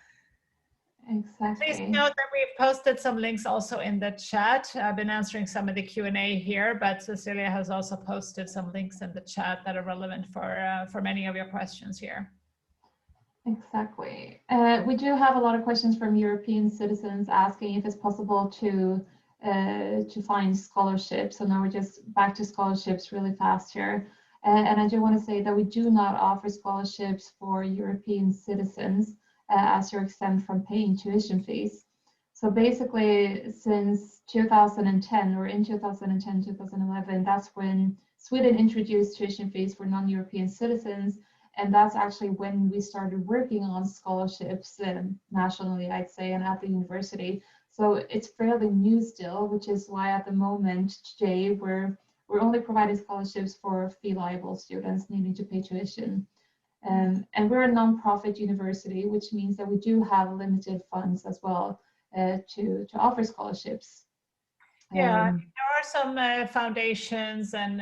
Exactly. Please note that we've posted some links also in the chat. I've been answering some of the Q&A here, but Cecilia has also posted some links in the chat that are relevant for many of your questions here. Exactly. We do have a lot of questions from European citizens asking if it's possible to find scholarships. So now we're just back to scholarships really fast here. And I do want to say that we do not offer scholarships for European citizens as you're exempt from paying tuition fees. So basically, since 2010 or in 2010, 2011, that's when Sweden introduced tuition fees for non-European citizens. And that's actually when we started working on scholarships nationally, I'd say, and at the university. So it's fairly new still, which is why at the moment today we're only providing scholarships for fee-liable students needing to pay tuition. And we're a non-profit university, which means that we do have limited funds as well to offer scholarships. Yeah, there are some foundations and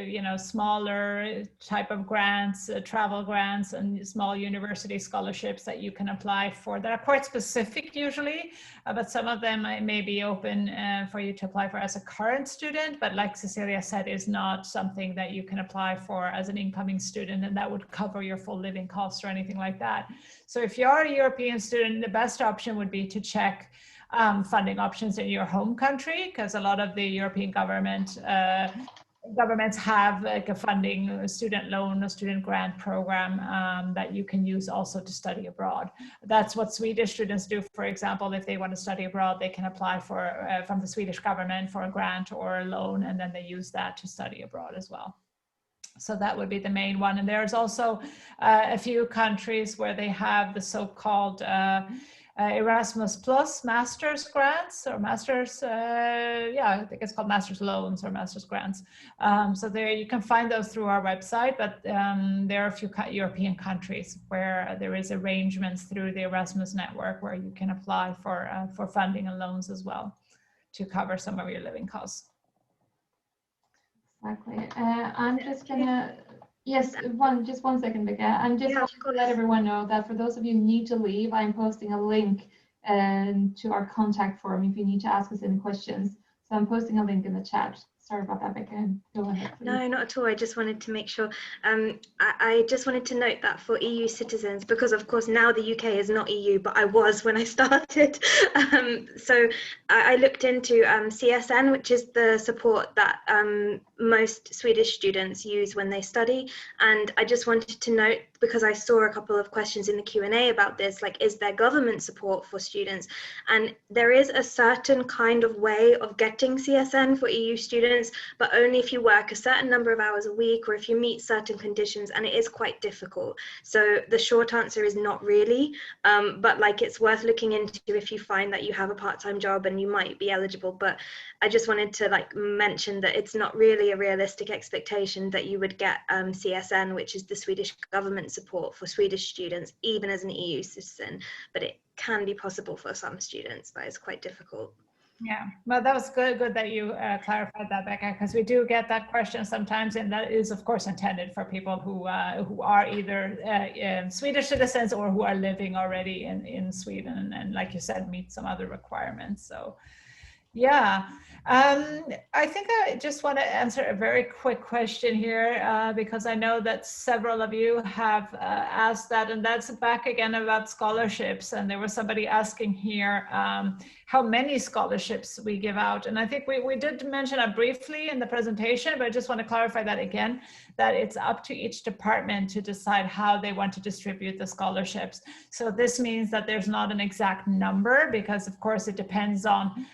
you know, smaller type of grants, travel grants, and small university scholarships that you can apply for. That are quite specific usually, but some of them may be open for you to apply for as a current student. But like Cecilia said, is not something that you can apply for as an incoming student, and that would cover your full living costs or anything like that. So if you're a European student, the best option would be to check funding options in your home country, because a lot of the European governments have like a funding student loan or student grant program that you can use also to study abroad. That's what Swedish students do, for example. If they want to study abroad, they can apply for from the Swedish government for a grant or a loan, and then they use that to study abroad as well. So that would be the main one. And there's also a few countries where they have the so-called Erasmus Plus Master's grants or Master's, yeah, I think it's called Master's Loans or Master's Grants. So there you can find those through our website, but there are a few European countries where there is arrangements through the Erasmus network where you can apply for funding and loans as well to cover some of your living costs. Exactly. I'm just gonna, yes, just one second, Becca. I'm just going to let everyone know that for those of you who need to leave, I'm posting a link to our contact form if you need to ask us any questions. So I'm posting a link in the chat. Sorry about that, Becca. Go ahead, please. No, not at all. I just wanted to make sure. I just wanted to note that for EU citizens, because of course now the UK is not EU, but I was when I started. So I looked into CSN, which is the support that most Swedish students use when they study. And I just wanted to note, because I saw a couple of questions in the Q&A about this, like, is there government support for students? And there is a certain kind of way of getting CSN for EU students, but only if you work a certain number of hours a week or if you meet certain conditions, and it is quite difficult. So the short answer is not really, but like, it's worth looking into if you find that you have a part-time job and you might be eligible. But I just wanted to like mention that it's not really a realistic expectation that you would get CSN, which is the Swedish government support for Swedish students, even as an EU citizen, but it can be possible for some students, but it's quite difficult. Yeah, well, that was good that you clarified that, Becca, because we do get that question sometimes, and that is, of course, intended for people who are either Swedish citizens or who are living already in Sweden, and like you said, meet some other requirements. So, yeah, I think I just want to answer a very quick question here because I know that several of you have asked that, and that's back again about scholarships. And there was somebody asking here how many scholarships we give out. And I think we did mention that briefly in the presentation, but I just want to clarify that again, that it's up to each department to decide how they want to distribute the scholarships. So this means that there's not an exact number, because of course it depends on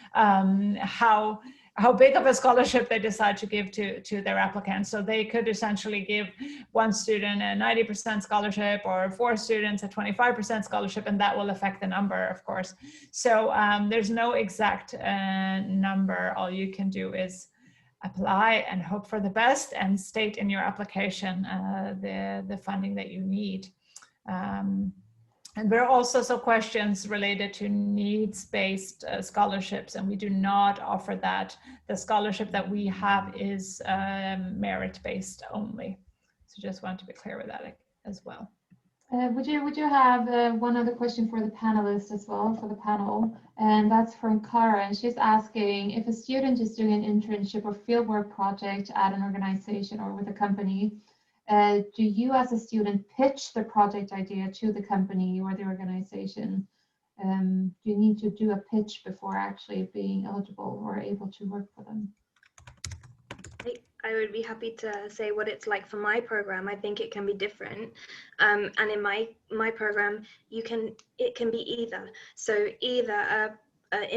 how big of a scholarship they decide to give to their applicants. So they could essentially give one student a 90% scholarship or 4 students a 25% scholarship, and that will affect the number, of course. So there's no exact number. All you can do is apply and hope for the best and state in your application the funding that you need. And there are also some questions related to needs-based scholarships, and we do not offer that. The scholarship that we have is merit-based only. So just want to be clear with that as well. Would you have one other question for the panelists as well, for the panel? And that's from Cara, and she's asking, if a student is doing an internship or fieldwork project at an organization or with a company, do you as a student pitch the project idea to the company or the organization? Do you need to do a pitch before actually being eligible or able to work for them? I would be happy to say what it's like for my program. I think it can be different. And in my program, it can be either. So either a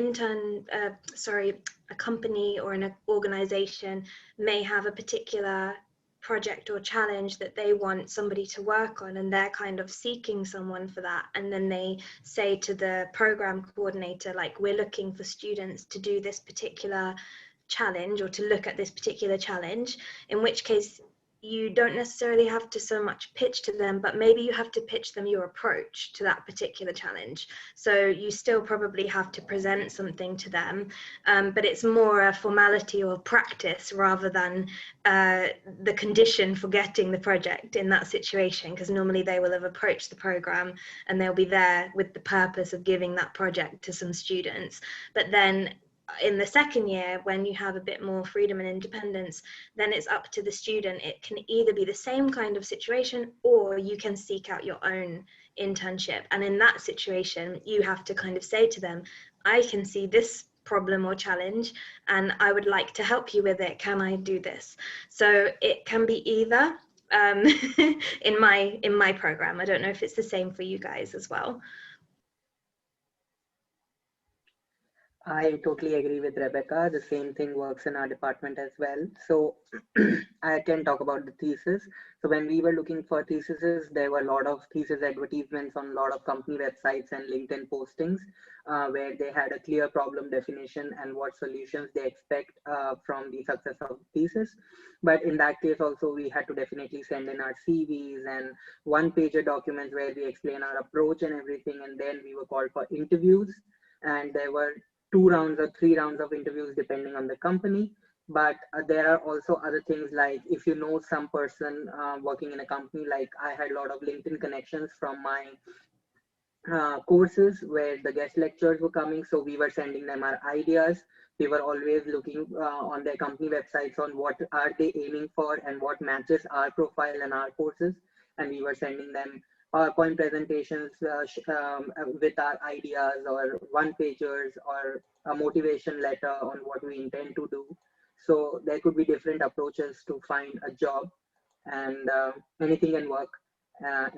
company or an organization may have a particular project or challenge that they want somebody to work on, and they're kind of seeking someone for that, and then they say to the program coordinator, like, we're looking for students to do this particular challenge or to look at this particular challenge, in which case you don't necessarily have to so much pitch to them, but maybe you have to pitch them your approach to that particular challenge. So you still probably have to present something to them, but it's more a formality or practice rather than the condition for getting the project in that situation, because normally they will have approached the program and they'll be there with the purpose of giving that project to some students. But then in the second year, when you have a bit more freedom and independence, then it's up to the student. It can either be the same kind of situation, or you can seek out your own internship. And in that situation, you have to kind of say to them, I can see this problem or challenge, and I would like to help you with it. Can I do this? So it can be either in my program. I don't know if it's the same for you guys as well. I totally agree with Rebecca. The same thing works in our department as well. So I can talk about the thesis. So when we were looking for theses, there were a lot of thesis advertisements on a lot of company websites and LinkedIn postings where they had a clear problem definition and what solutions they expect from the success of the thesis. But in that case also, we had to definitely send in our CVs and one-pager documents where we explain our approach and everything. And then we were called for interviews, and there were 2 rounds or 3 rounds of interviews depending on the company. But there are also other things, like if you know some person working in a company, like I had a lot of LinkedIn connections from my courses where the guest lecturers were coming. So we were sending them our ideas. We were always looking on their company websites on what are they aiming for and what matches our profile and our courses. And we were sending them PowerPoint presentations with our ideas, or one-pagers, or a motivation letter on what we intend to do. So there could be different approaches to find a job, and anything can work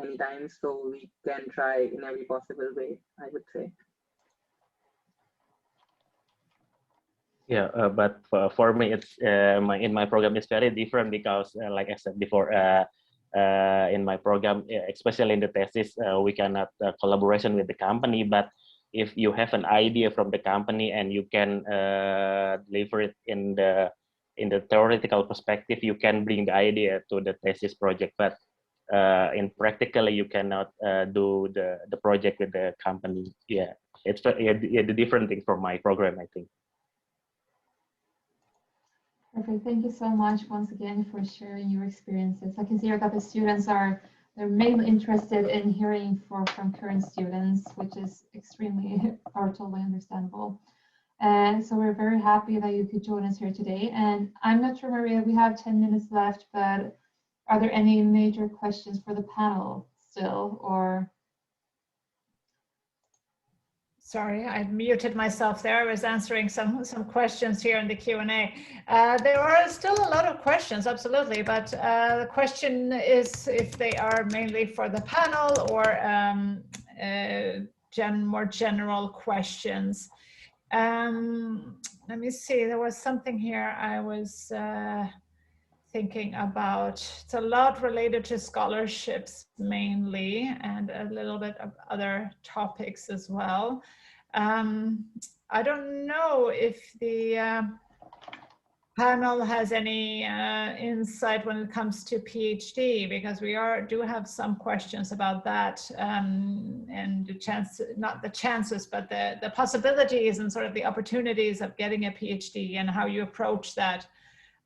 anytime. So we can try in every possible way, I would say. Yeah, but for me, it's in my program it's very different because, like I said before, in my program, especially in the thesis, we cannot collaboration with the company. But if you have an idea from the company and you can deliver it in the theoretical perspective, you can bring the idea to the thesis project. But in practically, you cannot do the project with the company. Yeah, it's the different thing from my program, I think. Perfect. Thank you so much once again for sharing your experiences. I can see that the students they're mainly interested in hearing from current students, which is extremely or totally understandable. And so we're very happy that you could join us here today. And I'm not sure, Maria, we have 10 minutes left, but are there any major questions for the panel still, or? Sorry, I muted myself there. I was answering some questions here in the Q&A. There are still a lot of questions, absolutely, but the question is if they are mainly for the panel or more general questions. Let me see, there was something here I was thinking about. It's a lot related to scholarships mainly, and a little bit of other topics as well. I don't know if the panel has any insight when it comes to PhD, because we do have some questions about that, and the chance, not the chances, but the possibilities and sort of the opportunities of getting a PhD and how you approach that.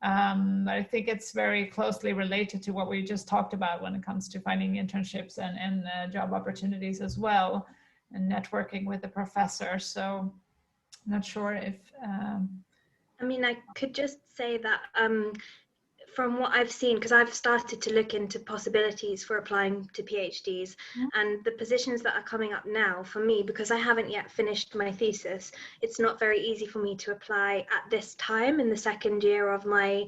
I think it's very closely related to what we just talked about when it comes to finding internships and job opportunities as well, and networking with the professor. So I'm not sure if... I mean, I could just say that from what I've seen, because I've started to look into possibilities for applying to PhDs, and the positions that are coming up now for me, because I haven't yet finished my thesis, it's not very easy for me to apply at this time in the second year of my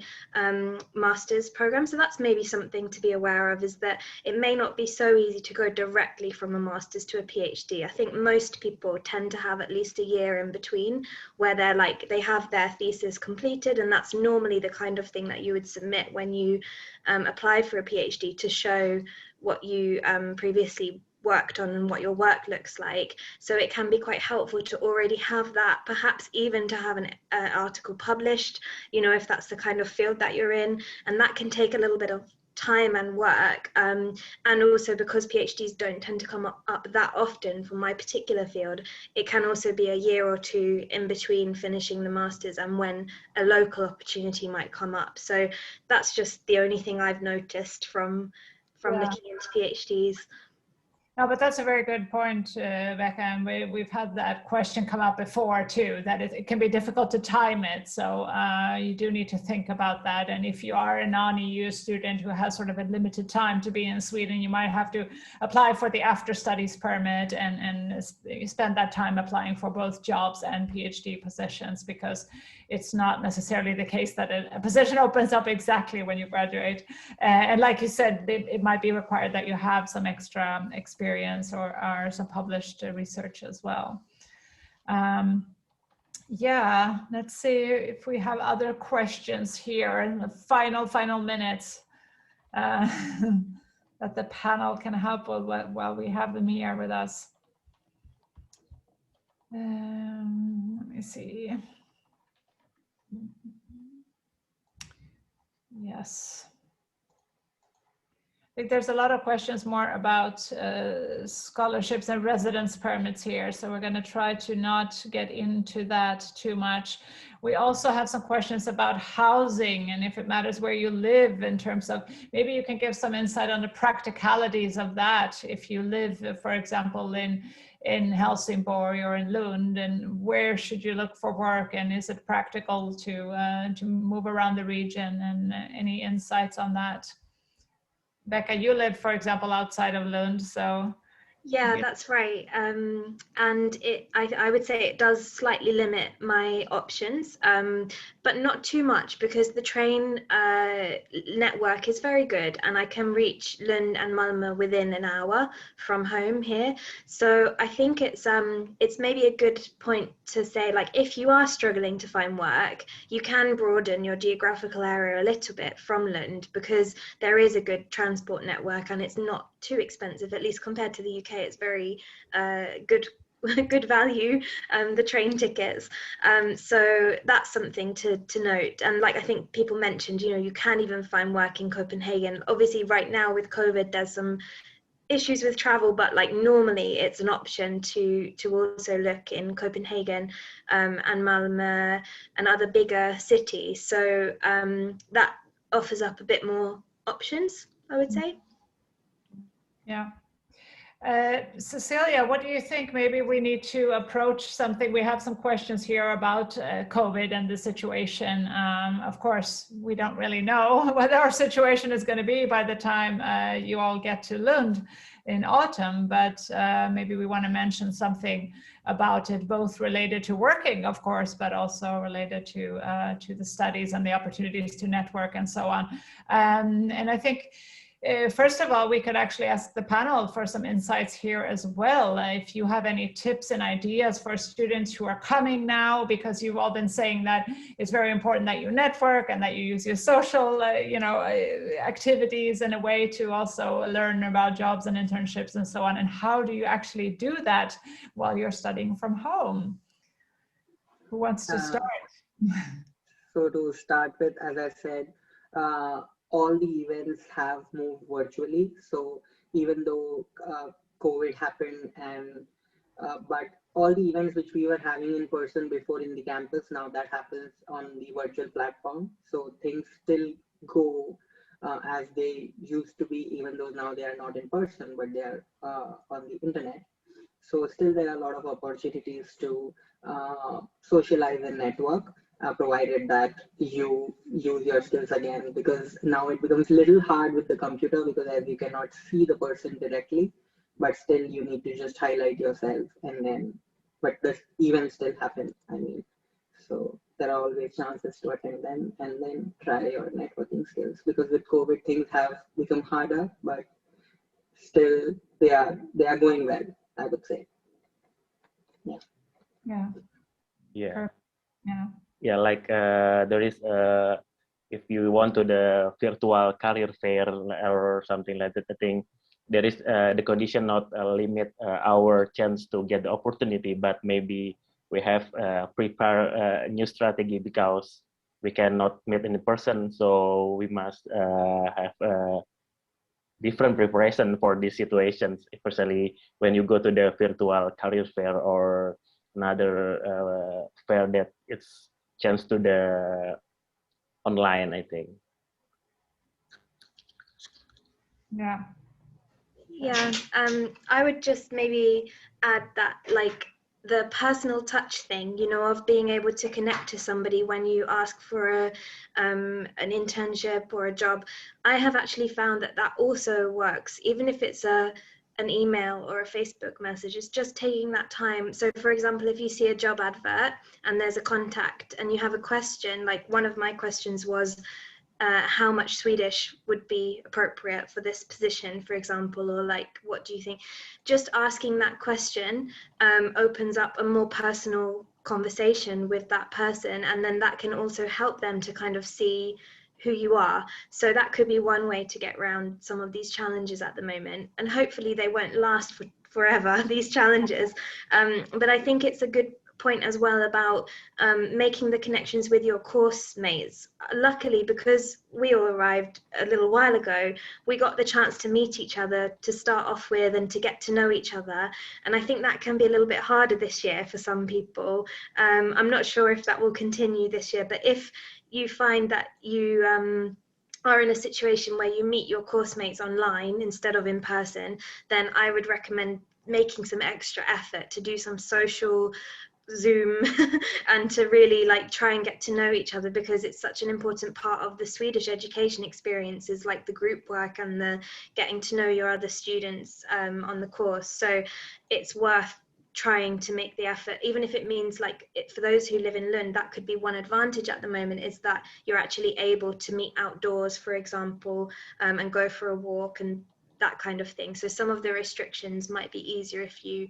master's program. So that's maybe something to be aware of, is that it may not be so easy to go directly from a master's to a PhD. I think most people tend to have at least a year in between where they have their thesis completed, and that's normally the kind of thing that you would submit when you apply for a PhD, to show what you previously worked on and what your work looks like. So it can be quite helpful to already have that, perhaps even to have an article published, you know, if that's the kind of field that you're in, and that can take a little bit of time and work, and also because PhDs don't tend to come up that often for my particular field, it can also be a year or two in between finishing the masters and when a local opportunity might come up. So that's just the only thing I've noticed from looking into PhDs. No, but that's a very good point, Becca, and we've had that question come up before too, that it can be difficult to time it. So you do need to think about that. And if you are a non-EU student who has sort of a limited time to be in Sweden, you might have to apply for the after studies permit and spend that time applying for both jobs and PhD positions, because it's not necessarily the case that a position opens up exactly when you graduate. And like you said, it might be required that you have some extra experience or some published research as well. Yeah, let's see if we have other questions here in the final minutes that the panel can help with while we have them here with us. Let me see. Yes. I think there's a lot of questions more about scholarships and residence permits here, so we're going to try to not get into that too much. We also have some questions about housing and if it matters where you live, in terms of maybe you can give some insight on the practicalities of that. If you live, for example, in Helsingborg or in Lund, and where should you look for work, and is it practical to move around the region, and any insights on that? Becca, you live, for example, outside of Lund, so... Yeah, that's right. And I would say it does slightly limit my options, but not too much, because the train network is very good, and I can reach Lund and Malmö within an hour from home here. So I think it's maybe a good point to say, like, if you are struggling to find work, you can broaden your geographical area a little bit from Lund, because there is a good transport network and it's not too expensive, at least compared to the UK. It's very good value, the train tickets. So that's something to note. And like I think people mentioned, you know, you can even find work in Copenhagen. Obviously right now with COVID there's some issues with travel, but like normally it's an option to also look in Copenhagen and Malmö and other bigger cities. So that offers up a bit more options, I would say. Yeah. Cecilia, what do you think? Maybe we need to approach something. We have some questions here about COVID and the situation. Of course, we don't really know what our situation is going to be by the time you all get to Lund in autumn, but maybe we want to mention something about it, both related to working, of course, but also related to the studies and the opportunities to network and so on. And I think first of all, we could actually ask the panel for some insights here as well. If you have any tips and ideas for students who are coming now, because you've all been saying that it's very important that you network and that you use your social, activities in a way to also learn about jobs and internships and so on. And how do you actually do that while you're studying from home? Who wants to start? So to start with, as I said, all the events have moved virtually. So even though COVID happened, but all the events which we were having in person before in the campus, now that happens on the virtual platform. So things still go as they used to be, even though now they are not in person, but they are on the internet. So still there are a lot of opportunities to socialize and network, provided that you use your skills again, because now it becomes a little hard with the computer, because as you cannot see the person directly, but still you need to just highlight yourself, and then, but the events still happen, I mean, so there are always chances to attend them and then try your networking skills, because with COVID things have become harder, but still they are going well, I would say. Yeah. Yeah. Yeah. Yeah. Yeah, like there is if you want to the virtual career fair or something like that, I think there is the condition not limit our chance to get the opportunity, but maybe we have prepare a new strategy, because we cannot meet in person, so we must have different preparation for these situations, especially when you go to the virtual career fair or another fair that it's chance to the online, I think. Yeah. Yeah, I would just maybe add that, like, the personal touch thing, you know, of being able to connect to somebody when you ask for an internship or a job. I have actually found that that also works, even if it's an email or a Facebook message. It's just taking that time. So for example, if you see a job advert and there's a contact and you have a question, like one of my questions was, how much Swedish would be appropriate for this position, for example, or like, what do you think? Just asking that question opens up a more personal conversation with that person, and then that can also help them to kind of see who you are. So that could be one way to get around some of these challenges at the moment, and hopefully they won't last for forever, these challenges. But I think it's a good point as well about making the connections with your course mates. Luckily, because we all arrived a little while ago, we got the chance to meet each other to start off with and to get to know each other. And I think that can be a little bit harder this year for some people. I'm not sure if that will continue this year, but if you find that you are in a situation where you meet your course mates online instead of in person, then I would recommend making some extra effort to do some social Zoom and to really like try and get to know each other, because it's such an important part of the Swedish education experience, is like the group work and the getting to know your other students on the course. So it's worth trying to make the effort, even if it means like for those who live in Lund, that could be one advantage at the moment, is that you're actually able to meet outdoors, for example, and go for a walk and that kind of thing. So some of the restrictions might be easier if you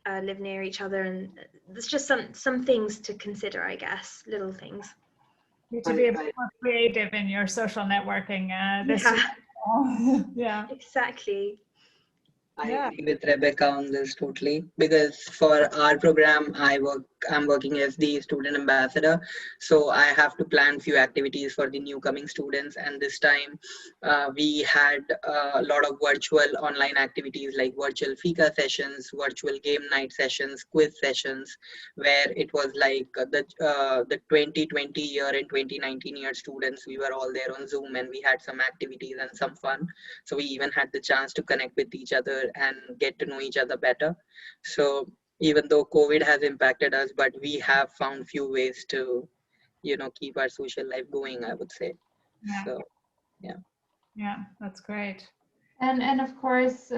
live near each other, and there's just some things to consider, I guess, little things. You need to be a bit more creative in your social networking. Yeah, exactly. I agree with Rebecca on this totally, because for our program, I'm working as the student ambassador. So I have to plan few activities for the new coming students. And this time we had a lot of virtual online activities like virtual fika sessions, virtual game night sessions, quiz sessions, where it was like the 2020 year and 2019 year students, we were all there on Zoom and we had some activities and some fun. So we even had the chance to connect with each other and get to know each other better. So even though COVID has impacted us, but we have found few ways to, keep our social life going, I would say. yeah. So, yeah. Yeah, that's great. And of course,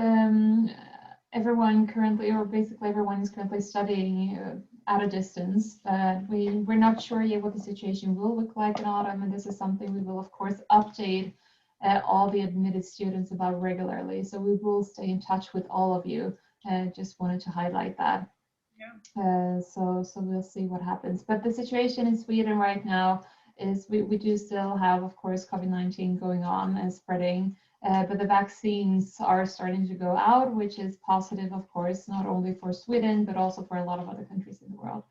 everyone currently, or basically everyone is currently studying at a distance, but we're not sure yet what the situation will look like in autumn, and this is something we will of course update all the admitted students about regularly. So we will stay in touch with all of you. Just wanted to highlight that. Yeah. So we'll see what happens. But the situation in Sweden right now is we do still have, of course, COVID-19 going on and spreading, but the vaccines are starting to go out, which is positive, of course, not only for Sweden, but also for a lot of other countries in the world.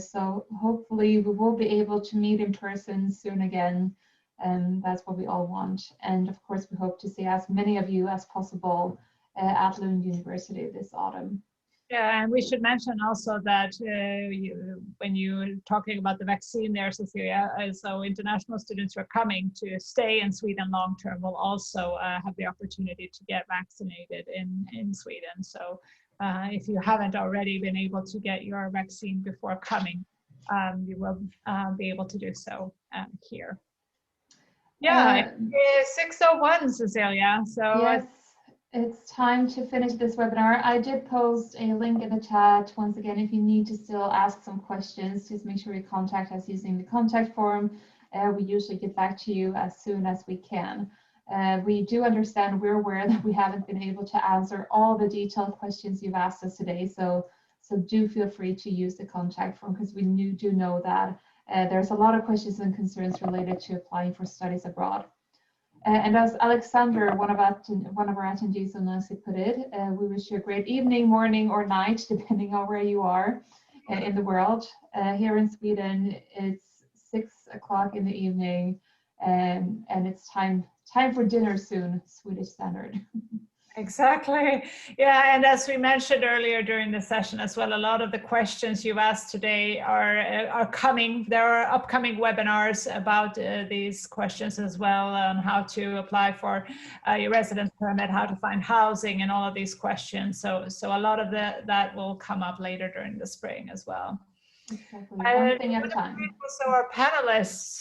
So hopefully we will be able to meet in person soon again. And that's what we all want. And of course, we hope to see as many of you as possible at Lund University this autumn. Yeah, and we should mention also that when you're talking about the vaccine there, Cecilia, so international students who are coming to stay in Sweden long term will also have the opportunity to get vaccinated in Sweden. So if you haven't already been able to get your vaccine before coming, you will be able to do so here. Yeah, 6:01, Cecilia. So yes, it's time to finish this webinar. I did post a link in the chat. Once again, if you need to still ask some questions, just make sure you contact us using the contact form. We usually get back to you as soon as we can. We do understand, we're aware that we haven't been able to answer all the detailed questions you've asked us today. So do feel free to use the contact form, because we do know that there's a lot of questions and concerns related to applying for studies abroad. And as Alexander, one of our attendees so nicely put it, we wish you a great evening, morning, or night, depending on where you are in the world. Here in Sweden, it's 6 o'clock in the evening, and it's time for dinner soon, Swedish standard. Exactly. Yeah, and as we mentioned earlier during the session as well, a lot of the questions you've asked today are coming. There are upcoming webinars about these questions as well, on how to apply for your residence permit, how to find housing, and all of these questions. So a lot of that will come up later during the spring as well. Exactly, one thing at a time. Also, our panelists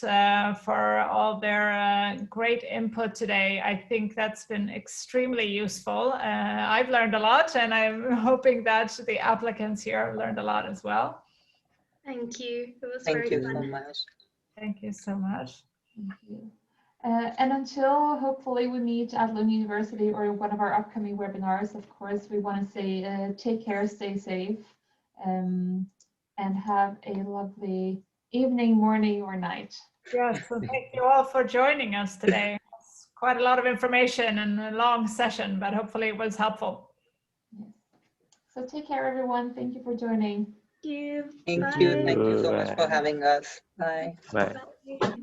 for all their great input today. I think that's been extremely useful. I've learned a lot, and I'm hoping that the applicants here have learned a lot as well. Thank you. It was Thank very you fun. so much. Thank you so much. Thank you. And until hopefully we meet at Lund University or one of our upcoming webinars, of course, we want to say take care, stay safe, and have a lovely evening, morning, or night. Yes, so thank you all for joining us today. It's quite a lot of information and a long session, but hopefully it was helpful. Yes. So take care, everyone. Thank you for joining. Thank you. Thank Bye. you. Thank you so much for having us. Bye. Bye. Bye.